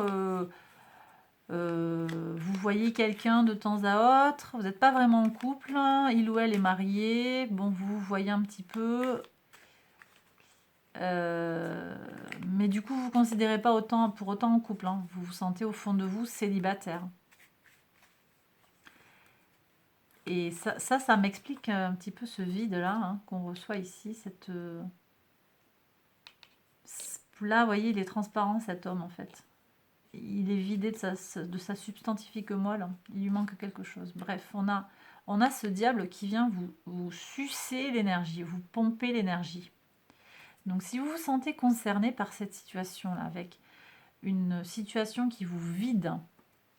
vous voyez quelqu'un de temps à autre, vous n'êtes pas vraiment en couple, il ou elle est marié, bon, vous voyez un petit peu... mais du coup, vous ne vous considérez pas pour autant en couple. Vous vous sentez au fond de vous célibataire. Et ça m'explique un petit peu ce vide-là qu'on reçoit ici. Là, vous voyez, il est transparent, cet homme, en fait. Il est vidé de sa substantifique moelle. Il lui manque quelque chose. Bref, on a ce diable qui vient vous sucer l'énergie, vous pomper l'énergie. Donc, si vous vous sentez concerné par cette situation-là, avec une situation qui vous vide,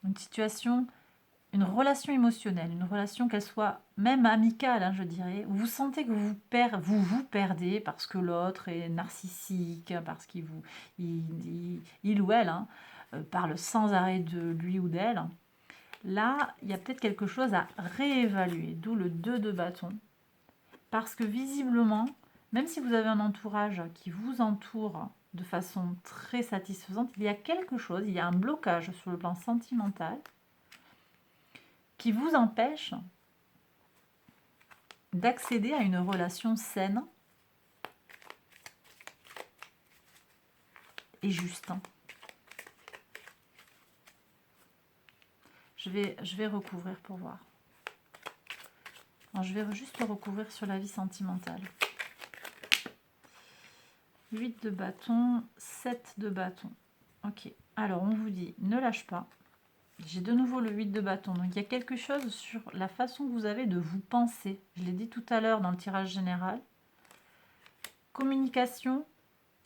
une relation émotionnelle, une relation qu'elle soit même amicale, je dirais, où vous sentez que vous perdez parce que l'autre est narcissique, parce qu'il ou elle parle sans arrêt de lui ou d'elle, là, il y a peut-être quelque chose à réévaluer, d'où le 2 de bâton. Parce que visiblement, même si vous avez un entourage qui vous entoure de façon très satisfaisante, il y a quelque chose, il y a un blocage sur le plan sentimental qui vous empêche d'accéder à une relation saine et juste. Je vais recouvrir pour voir. Alors, je vais juste recouvrir sur la vie sentimentale. 8 de bâton, 7 de bâton. Ok, alors on vous dit, ne lâche pas. J'ai de nouveau le 8 de bâton. Donc, il y a quelque chose sur la façon que vous avez de vous penser. Je l'ai dit tout à l'heure dans le tirage général. Communication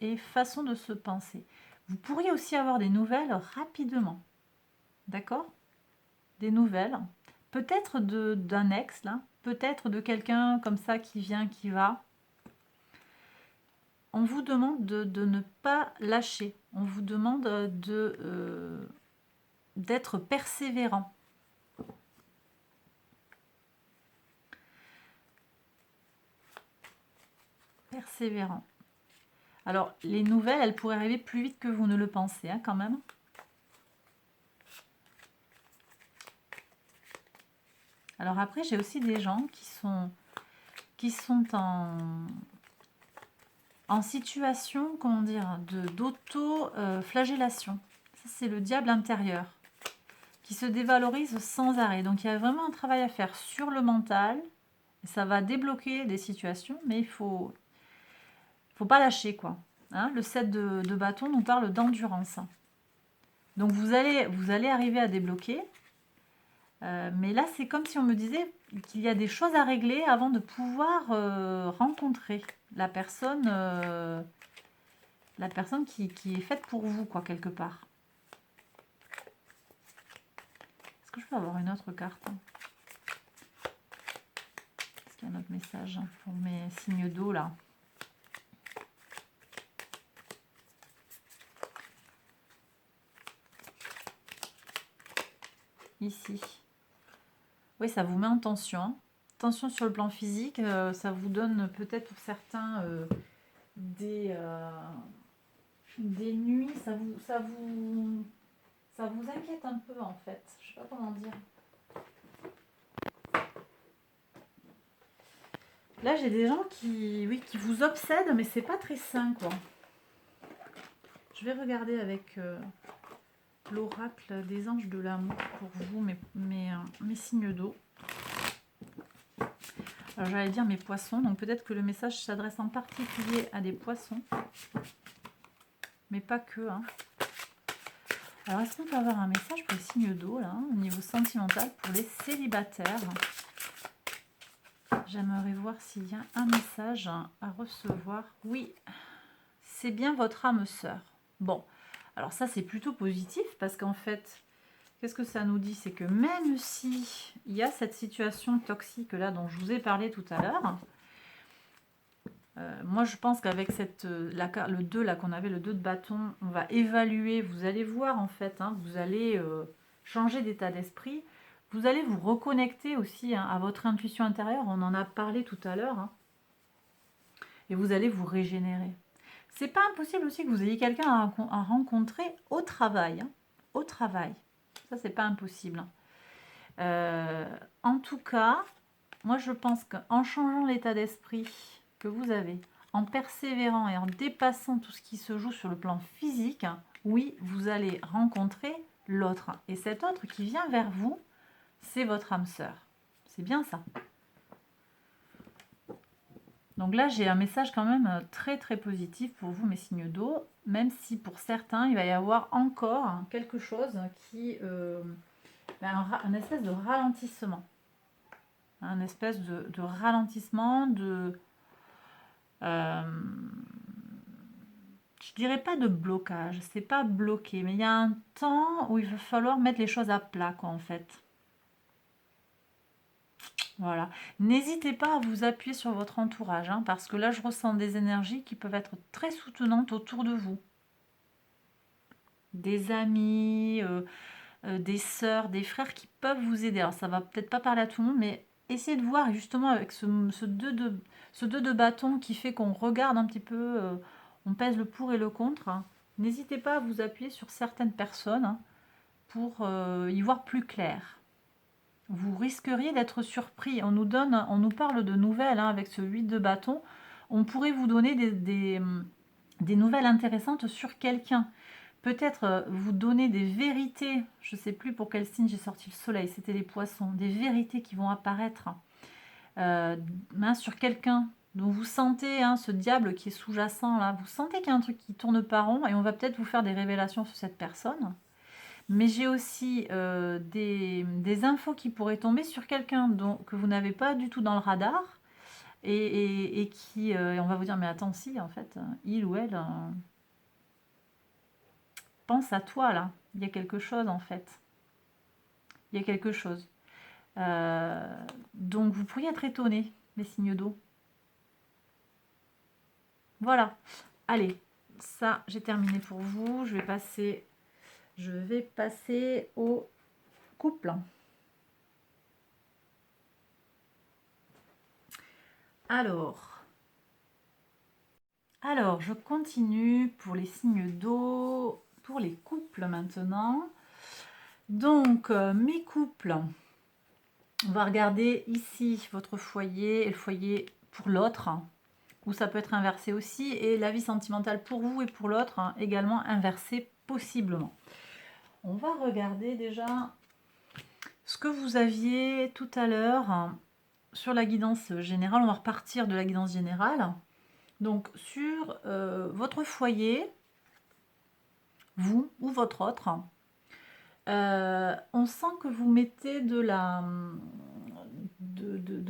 et façon de se penser. Vous pourriez aussi avoir des nouvelles rapidement. D'accord ? Des nouvelles. Peut-être d'un ex, là. peut-être de quelqu'un comme ça qui vient, qui va. On vous demande de ne pas lâcher. On vous demande d'être persévérant. Persévérant. Alors, les nouvelles, elles pourraient arriver plus vite que vous ne le pensez, hein, quand même. Alors après, j'ai aussi des gens qui sont en situation, comment dire, d'auto-flagellation. Ça, c'est le diable intérieur qui se dévalorise sans arrêt. Donc, il y a vraiment un travail à faire sur le mental. Ça va débloquer des situations, mais il faut pas lâcher, quoi. Hein, le 7 de bâton nous parle d'endurance. Donc, vous allez arriver à débloquer. Mais là, c'est comme si on me disait qu'il y a des choses à régler avant de pouvoir rencontrer la personne qui est faite pour vous, quoi, quelque part. Est-ce que je peux avoir une autre carte? Est-ce qu'il y a un autre message pour mes signes d'eau, là? Ici. Oui, ça vous met en tension. Hein. Tension sur le plan physique, ça vous donne peut-être pour certains des nuits, ça vous inquiète un peu en fait. Je sais pas comment dire. Là, j'ai des gens qui vous obsèdent, mais c'est pas très sain, quoi. Je vais regarder avec l'oracle des anges de l'amour pour vous, mes signes d'eau. Alors j'allais dire mes poissons, donc peut-être que le message s'adresse en particulier à des poissons, mais pas que. Hein. Alors est-ce qu'on peut avoir un message pour les signes d'eau, là, au niveau sentimental, pour les célibataires? J'aimerais voir s'il y a un message à recevoir. Oui, c'est bien votre âme sœur. Bon, alors ça c'est plutôt positif, parce qu'en fait, qu'est-ce que ça nous dit? C'est que même si il y a cette situation toxique là dont je vous ai parlé tout à l'heure, moi je pense qu'avec le 2 là qu'on avait, le 2 de bâton, on va évaluer, vous allez voir en fait, hein, vous allez changer d'état d'esprit, vous allez vous reconnecter aussi hein, à votre intuition intérieure, on en a parlé tout à l'heure, hein, et vous allez vous régénérer. C'est pas impossible aussi que vous ayez quelqu'un à rencontrer au travail, hein, au travail. Ça, c'est pas impossible. En tout cas, moi, je pense qu'en changeant l'état d'esprit que vous avez, en persévérant et en dépassant tout ce qui se joue sur le plan physique, oui, vous allez rencontrer l'autre. Et cet autre qui vient vers vous, c'est votre âme sœur. C'est bien ça. Donc là, j'ai un message quand même très très positif pour vous, mes signes d'eau, même si pour certains, il va y avoir encore quelque chose qui... un espèce de ralentissement. Un espèce de ralentissement, je dirais pas de blocage, c'est pas bloqué, mais il y a un temps où il va falloir mettre les choses à plat, quoi, en fait. Voilà. N'hésitez pas à vous appuyer sur votre entourage, hein, parce que là, je ressens des énergies qui peuvent être très soutenantes autour de vous. Des amis, des sœurs, des frères qui peuvent vous aider. Alors, ça va peut-être pas parler à tout le monde, mais essayez de voir justement avec ce 2 de bâton qui fait qu'on regarde un petit peu, on pèse le pour et le contre. Hein. N'hésitez pas à vous appuyer sur certaines personnes hein, pour y voir plus clair. Vous risqueriez d'être surpris. On nous parle de nouvelles hein, avec ce 8 de bâton. On pourrait vous donner des nouvelles intéressantes sur quelqu'un. Peut-être vous donner des vérités. Je ne sais plus pour quel signe j'ai sorti le soleil. C'était les poissons. Des vérités qui vont apparaître sur quelqu'un dont vous sentez hein, ce diable qui est sous-jacent. Là. Vous sentez qu'il y a un truc qui tourne pas rond et on va peut-être vous faire des révélations sur cette personne. Mais j'ai aussi des infos qui pourraient tomber sur quelqu'un que vous n'avez pas du tout dans le radar et qui, on va vous dire, mais attends, si, en fait, il ou elle pense à toi, là. Il y a quelque chose, en fait. Il y a quelque chose. Donc, vous pourriez être étonné, les signes d'eau. Voilà. Allez, ça, j'ai terminé pour vous. Je vais passer au couple. Alors, je continue pour les signes d'eau, pour les couples maintenant. Donc, mes couples, on va regarder ici votre foyer et le foyer pour l'autre, ou ça peut être inversé aussi, et la vie sentimentale pour vous et pour l'autre, également inversée possiblement. On va regarder déjà ce que vous aviez tout à l'heure sur la guidance générale. On va repartir de la guidance générale. Donc, sur votre foyer, vous ou votre autre, on sent que vous mettez de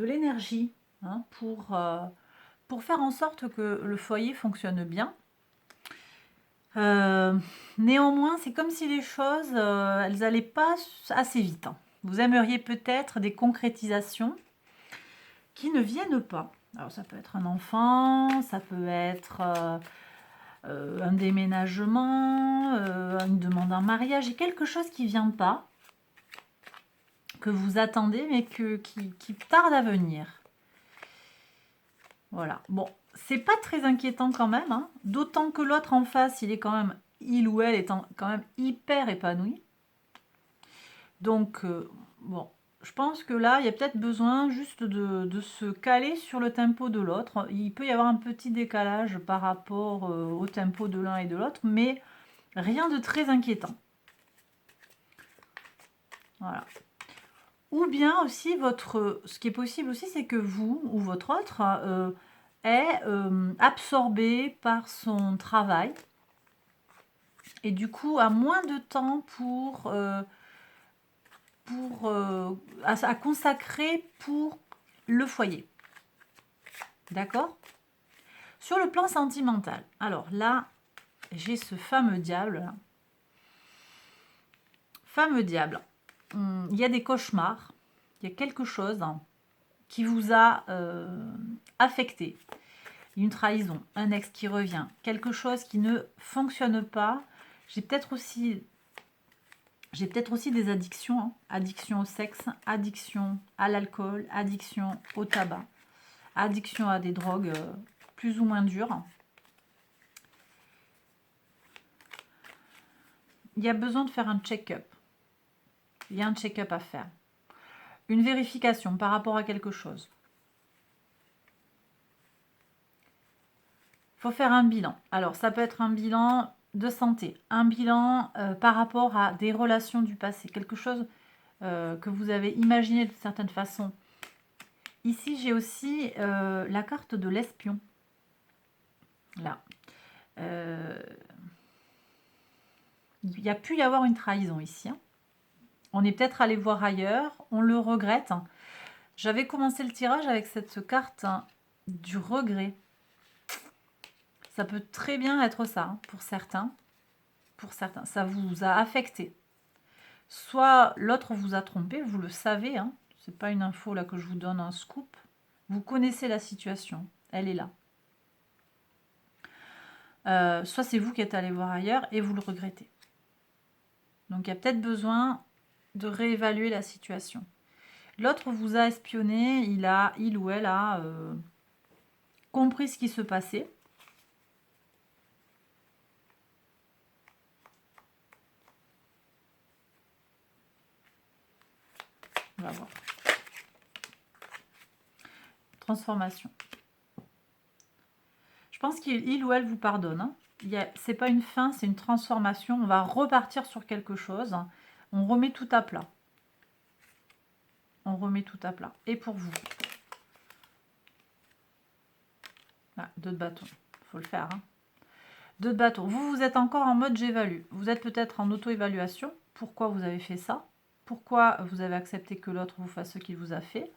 l'énergie pour faire en sorte que le foyer fonctionne bien. Néanmoins, c'est comme si les choses, elles n'allaient pas assez vite. Vous aimeriez peut-être des concrétisations qui ne viennent pas. Alors, ça peut être un enfant, ça peut être un déménagement, une demande en mariage, et quelque chose qui ne vient pas, que vous attendez, mais qui tarde à venir. Voilà. Bon, c'est pas très inquiétant quand même, hein, d'autant que l'autre en face, il ou elle est quand même hyper épanoui. Donc, bon, je pense que là, il y a peut-être besoin juste de se caler sur le tempo de l'autre. Il peut y avoir un petit décalage par rapport au tempo de l'un et de l'autre, mais rien de très inquiétant. Voilà. Ou bien aussi, ce qui est possible aussi, c'est que vous ou votre autre est absorbé par son travail et du coup a moins de temps à consacrer pour le foyer. D'accord? Sur le plan sentimental, alors là, j'ai ce fameux diable. Là. Fameux diable. Il y a des cauchemars, il y a quelque chose qui vous a affecté. Une trahison, un ex qui revient, quelque chose qui ne fonctionne pas. J'ai peut-être aussi des addictions, addiction au sexe, addiction à l'alcool, addiction au tabac, addiction à des drogues plus ou moins dures. Il y a besoin de faire un check-up. Il y a un check-up à faire. Une vérification par rapport à quelque chose. Il faut faire un bilan. Alors, ça peut être un bilan de santé, un bilan par rapport à des relations du passé, quelque chose que vous avez imaginé de certaine façon. Ici, j'ai aussi la carte de l'espion. Là. Il y a pu y avoir une trahison ici. Hein. On est peut-être allé voir ailleurs, on le regrette. J'avais commencé le tirage avec cette carte du regret. Ça peut très bien être ça pour certains. Pour certains, ça vous a affecté. Soit l'autre vous a trompé, vous le savez. Hein. C'est pas une info là que je vous donne, un scoop. Vous connaissez la situation, elle est là. Soit c'est vous qui êtes allé voir ailleurs et vous le regrettez. Donc il y a peut-être besoin de réévaluer la situation. L'autre vous a espionné, il ou elle a compris ce qui se passait. On va voir. Transformation. Je pense qu'il ou elle vous pardonne. Hein. C'est pas une fin, c'est une transformation. On va repartir sur quelque chose. On remet tout à plat. On remet tout à plat. Et pour vous. Ah, 2 de bâton. Il faut le faire. Hein. 2 de bâton. Vous êtes encore en mode j'évalue. Vous êtes peut-être en auto-évaluation. Pourquoi vous avez fait ça? Pourquoi vous avez accepté que l'autre vous fasse ce qu'il vous a fait?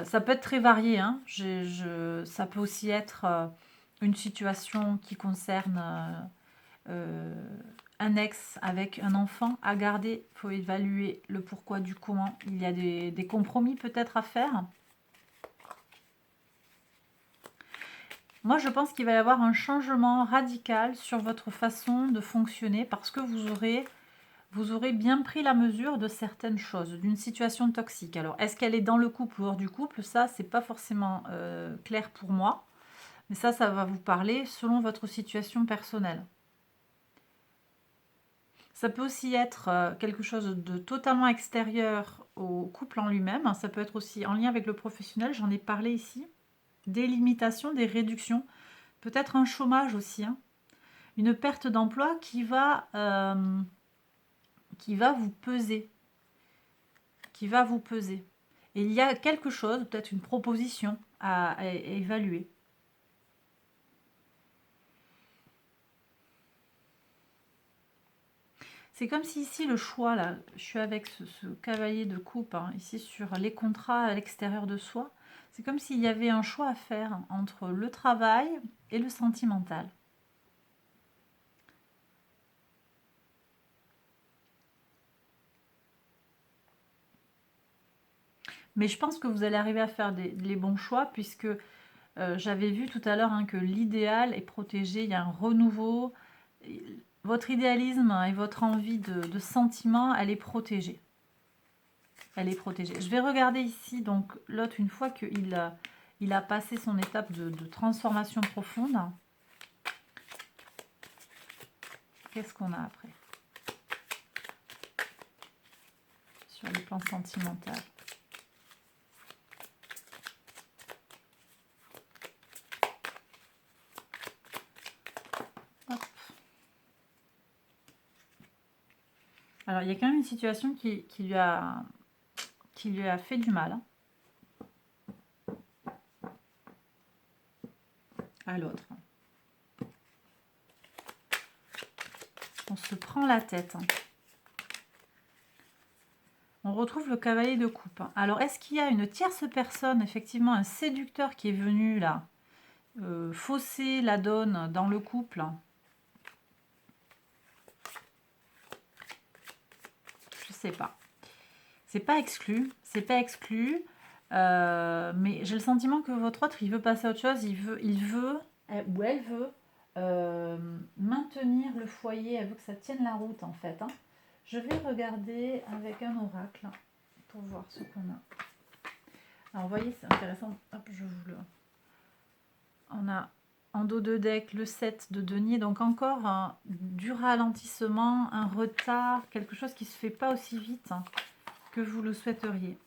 Ça peut être très varié. Hein. Ça peut aussi être une situation qui concerne un ex avec un enfant à garder. Il faut évaluer le pourquoi du comment. Il y a des compromis peut-être à faire. Moi, je pense qu'il va y avoir un changement radical sur votre façon de fonctionner parce que vous aurez bien pris la mesure de certaines choses, d'une situation toxique. Alors, est-ce qu'elle est dans le couple ou hors du couple? Ça, c'est pas forcément clair pour moi. Mais ça va vous parler selon votre situation personnelle. Ça peut aussi être quelque chose de totalement extérieur au couple en lui-même. Ça peut être aussi en lien avec le professionnel, j'en ai parlé ici. Des limitations, des réductions. Peut-être un chômage aussi. Hein. Une perte d'emploi qui va vous peser. Qui va vous peser. Et il y a quelque chose, peut-être une proposition à évaluer. C'est comme si ici le choix, là, je suis avec ce cavalier de coupe, hein, ici sur les contrats à l'extérieur de soi, c'est comme s'il y avait un choix à faire entre le travail et le sentimental. Mais je pense que vous allez arriver à faire les bons choix puisque j'avais vu tout à l'heure hein, que l'idéal est protégé, il y a un renouveau. Votre idéalisme et votre envie de sentiment, elle est protégée. Elle est protégée. Je vais regarder ici, donc l'autre, une fois qu'il a passé son étape de transformation profonde. Qu'est-ce qu'on a après? Sur le plan sentimental. Hop. Alors, il y a quand même une situation qui lui a fait du mal. Hein. À l'autre. On se prend la tête. On retrouve le cavalier de coupe. Alors, est-ce qu'il y a une tierce personne, effectivement, un séducteur qui est venu là, fausser la donne dans le couple? Je sais pas. C'est pas exclu. C'est pas exclu. Mais j'ai le sentiment que votre autre, il veut passer à autre chose. Il veut ou elle veut maintenir le foyer. Elle veut que ça tienne la route, en fait. Hein. Je vais regarder avec un oracle pour voir ce qu'on a. Alors, vous voyez, c'est intéressant. Hop, je vous le... On a en dos de deck le 7 de denier. Donc, encore du ralentissement, un retard, quelque chose qui ne se fait pas aussi vite hein, que vous le souhaiteriez.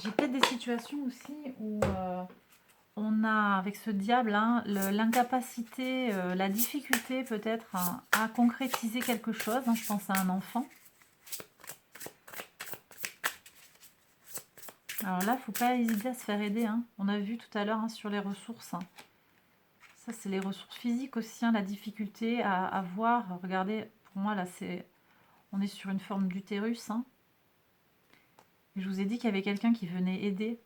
J'ai peut-être des situations aussi où on a, avec ce diable, hein, l'incapacité, la difficulté peut-être à concrétiser quelque chose. Hein, je pense à un enfant. Alors là, il ne faut pas hésiter à se faire aider. Hein. On a vu tout à l'heure hein, sur les ressources. Hein. Ça, c'est les ressources physiques aussi, hein, la difficulté à voir. Regardez, pour moi, là, on est sur une forme d'utérus. Hein. Et je vous ai dit qu'il y avait quelqu'un qui venait aider.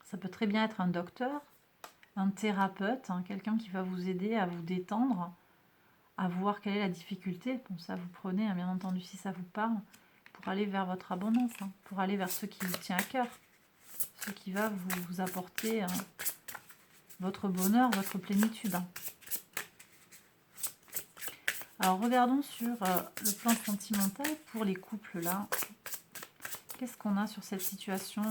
Ça peut très bien être un docteur, un thérapeute, hein, quelqu'un qui va vous aider à vous détendre, à voir quelle est la difficulté. Bon, ça, vous prenez, hein, bien entendu, si ça vous parle, pour aller vers votre abondance, hein, pour aller vers ce qui vous tient à cœur, ce qui va vous apporter votre bonheur, votre plénitude. Hein. Alors, regardons sur le plan sentimental pour les couples, là. Qu'est-ce qu'on a sur cette situation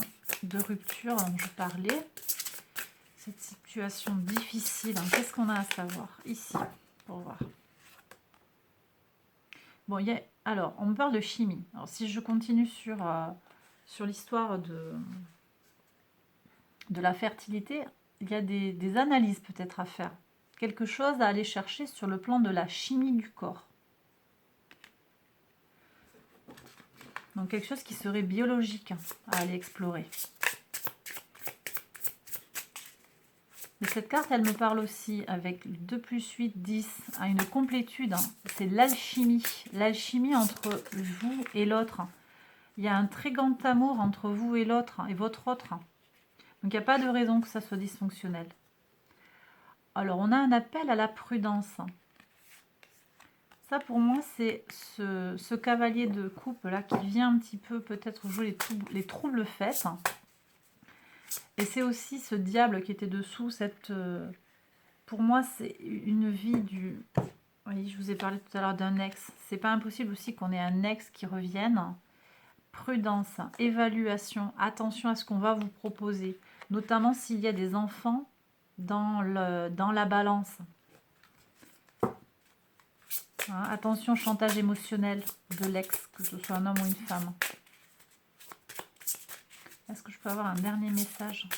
de rupture dont je parlais? Cette situation difficile. Hein. Qu'est-ce qu'on a à savoir ici pour voir? Bon, alors, on me parle de chimie. Alors, si je continue sur l'histoire de la fertilité, il y a des analyses peut-être à faire. Quelque chose à aller chercher sur le plan de la chimie du corps. Donc quelque chose qui serait biologique à aller explorer. Mais cette carte, elle me parle aussi avec 2 plus 8, 10, à une complétude. C'est l'alchimie. L'alchimie entre vous et l'autre. Il y a un très grand amour entre vous et l'autre, et votre autre. Donc il n'y a pas de raison que ça soit dysfonctionnel. Alors, on a un appel à la prudence. Ça, pour moi, c'est ce cavalier de coupe là qui vient un petit peu peut-être jouer les troubles faits. Et c'est aussi ce diable qui était dessous. Pour moi, c'est une vie du... Oui, je vous ai parlé tout à l'heure d'un ex. C'est pas impossible aussi qu'on ait un ex qui revienne. Prudence, évaluation, attention à ce qu'on va vous proposer. Notamment s'il y a des enfants dans la balance. Hein, attention, chantage émotionnel de l'ex, que ce soit un homme ou une femme. Est-ce que je peux avoir un dernier message?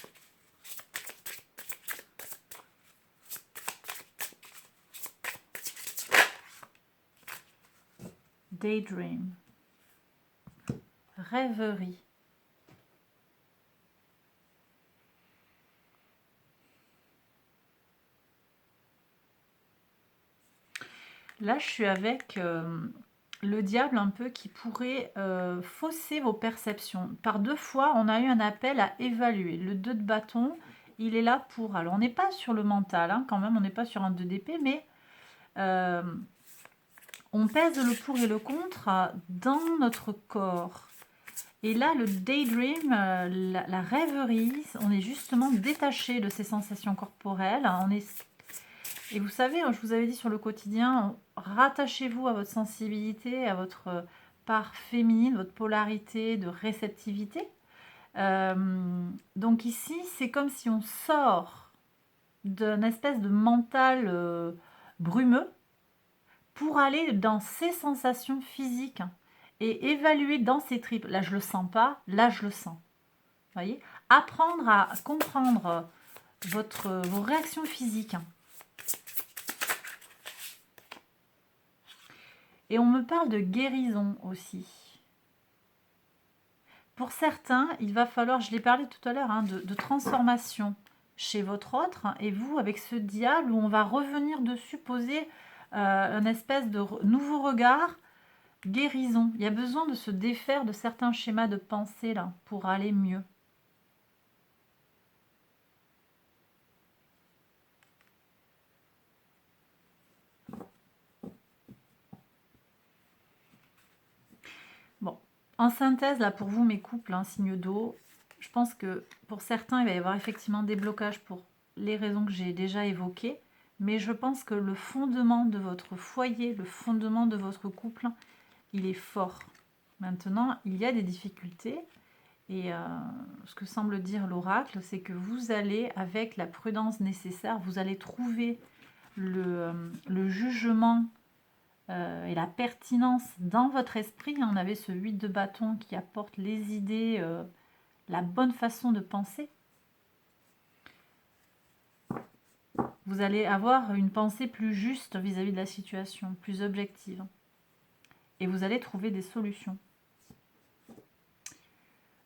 Daydream. Rêverie. Là, je suis avec le diable un peu qui pourrait fausser vos perceptions. Par 2 fois, on a eu un appel à évaluer. Le 2 de bâton, il est là pour... Alors, on n'est pas sur le mental, hein, quand même, on n'est pas sur un 2 d'épée, mais on pèse le pour et le contre dans notre corps. Et là, le daydream, la rêverie, on est justement détaché de ces sensations corporelles. Et vous savez, je vous avais dit sur le quotidien, rattachez-vous à votre sensibilité, à votre part féminine, votre polarité de réceptivité. Donc ici, c'est comme si on sort d'une espèce de mental brumeux pour aller dans ces sensations physiques et évaluer dans ces tripes. Là, je le sens pas, là, je le sens. Vous voyez? Apprendre à comprendre vos réactions physiques. Et on me parle de guérison aussi. Pour certains, il va falloir, je l'ai parlé tout à l'heure, hein, de transformation chez votre autre. Et vous, avec ce diable, où on va revenir dessus, poser un espèce de nouveau regard, guérison. Il y a besoin de se défaire de certains schémas de pensée là, pour aller mieux. Bon, en synthèse, là, pour vous, mes couples, hein, signe d'eau, je pense que pour certains, il va y avoir effectivement des blocages pour les raisons que j'ai déjà évoquées, mais je pense que le fondement de votre foyer, le fondement de votre couple, il est fort. Maintenant, il y a des difficultés, et ce que semble dire l'oracle, c'est que vous allez, avec la prudence nécessaire, vous allez trouver le jugement et la pertinence dans votre esprit. On avait ce 8 de bâton qui apporte les idées, la bonne façon de penser. Vous allez avoir une pensée plus juste vis-à-vis de la situation, plus objective. Et vous allez trouver des solutions.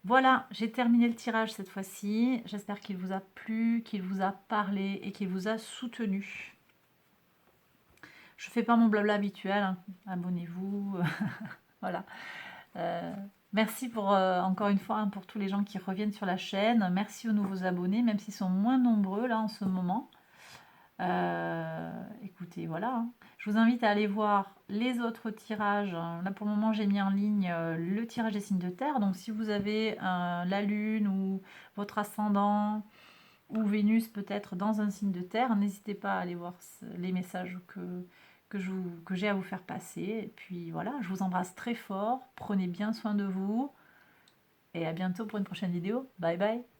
Voilà, j'ai terminé le tirage cette fois-ci. J'espère qu'il vous a plu, qu'il vous a parlé et qu'il vous a soutenu. Je ne fais pas mon blabla habituel, hein. Abonnez-vous. Voilà. Merci pour, encore une fois, hein, pour tous les gens qui reviennent sur la chaîne. Merci aux nouveaux abonnés, même s'ils sont moins nombreux là en ce moment. Écoutez, voilà. Hein. Je vous invite à aller voir les autres tirages. Là, pour le moment, j'ai mis en ligne le tirage des signes de terre. Donc, si vous avez la Lune ou votre ascendant ou Vénus peut-être dans un signe de terre, n'hésitez pas à aller voir les messages que j'ai à vous faire passer. Et puis voilà, je vous embrasse très fort. Prenez bien soin de vous. Et à bientôt pour une prochaine vidéo. Bye bye.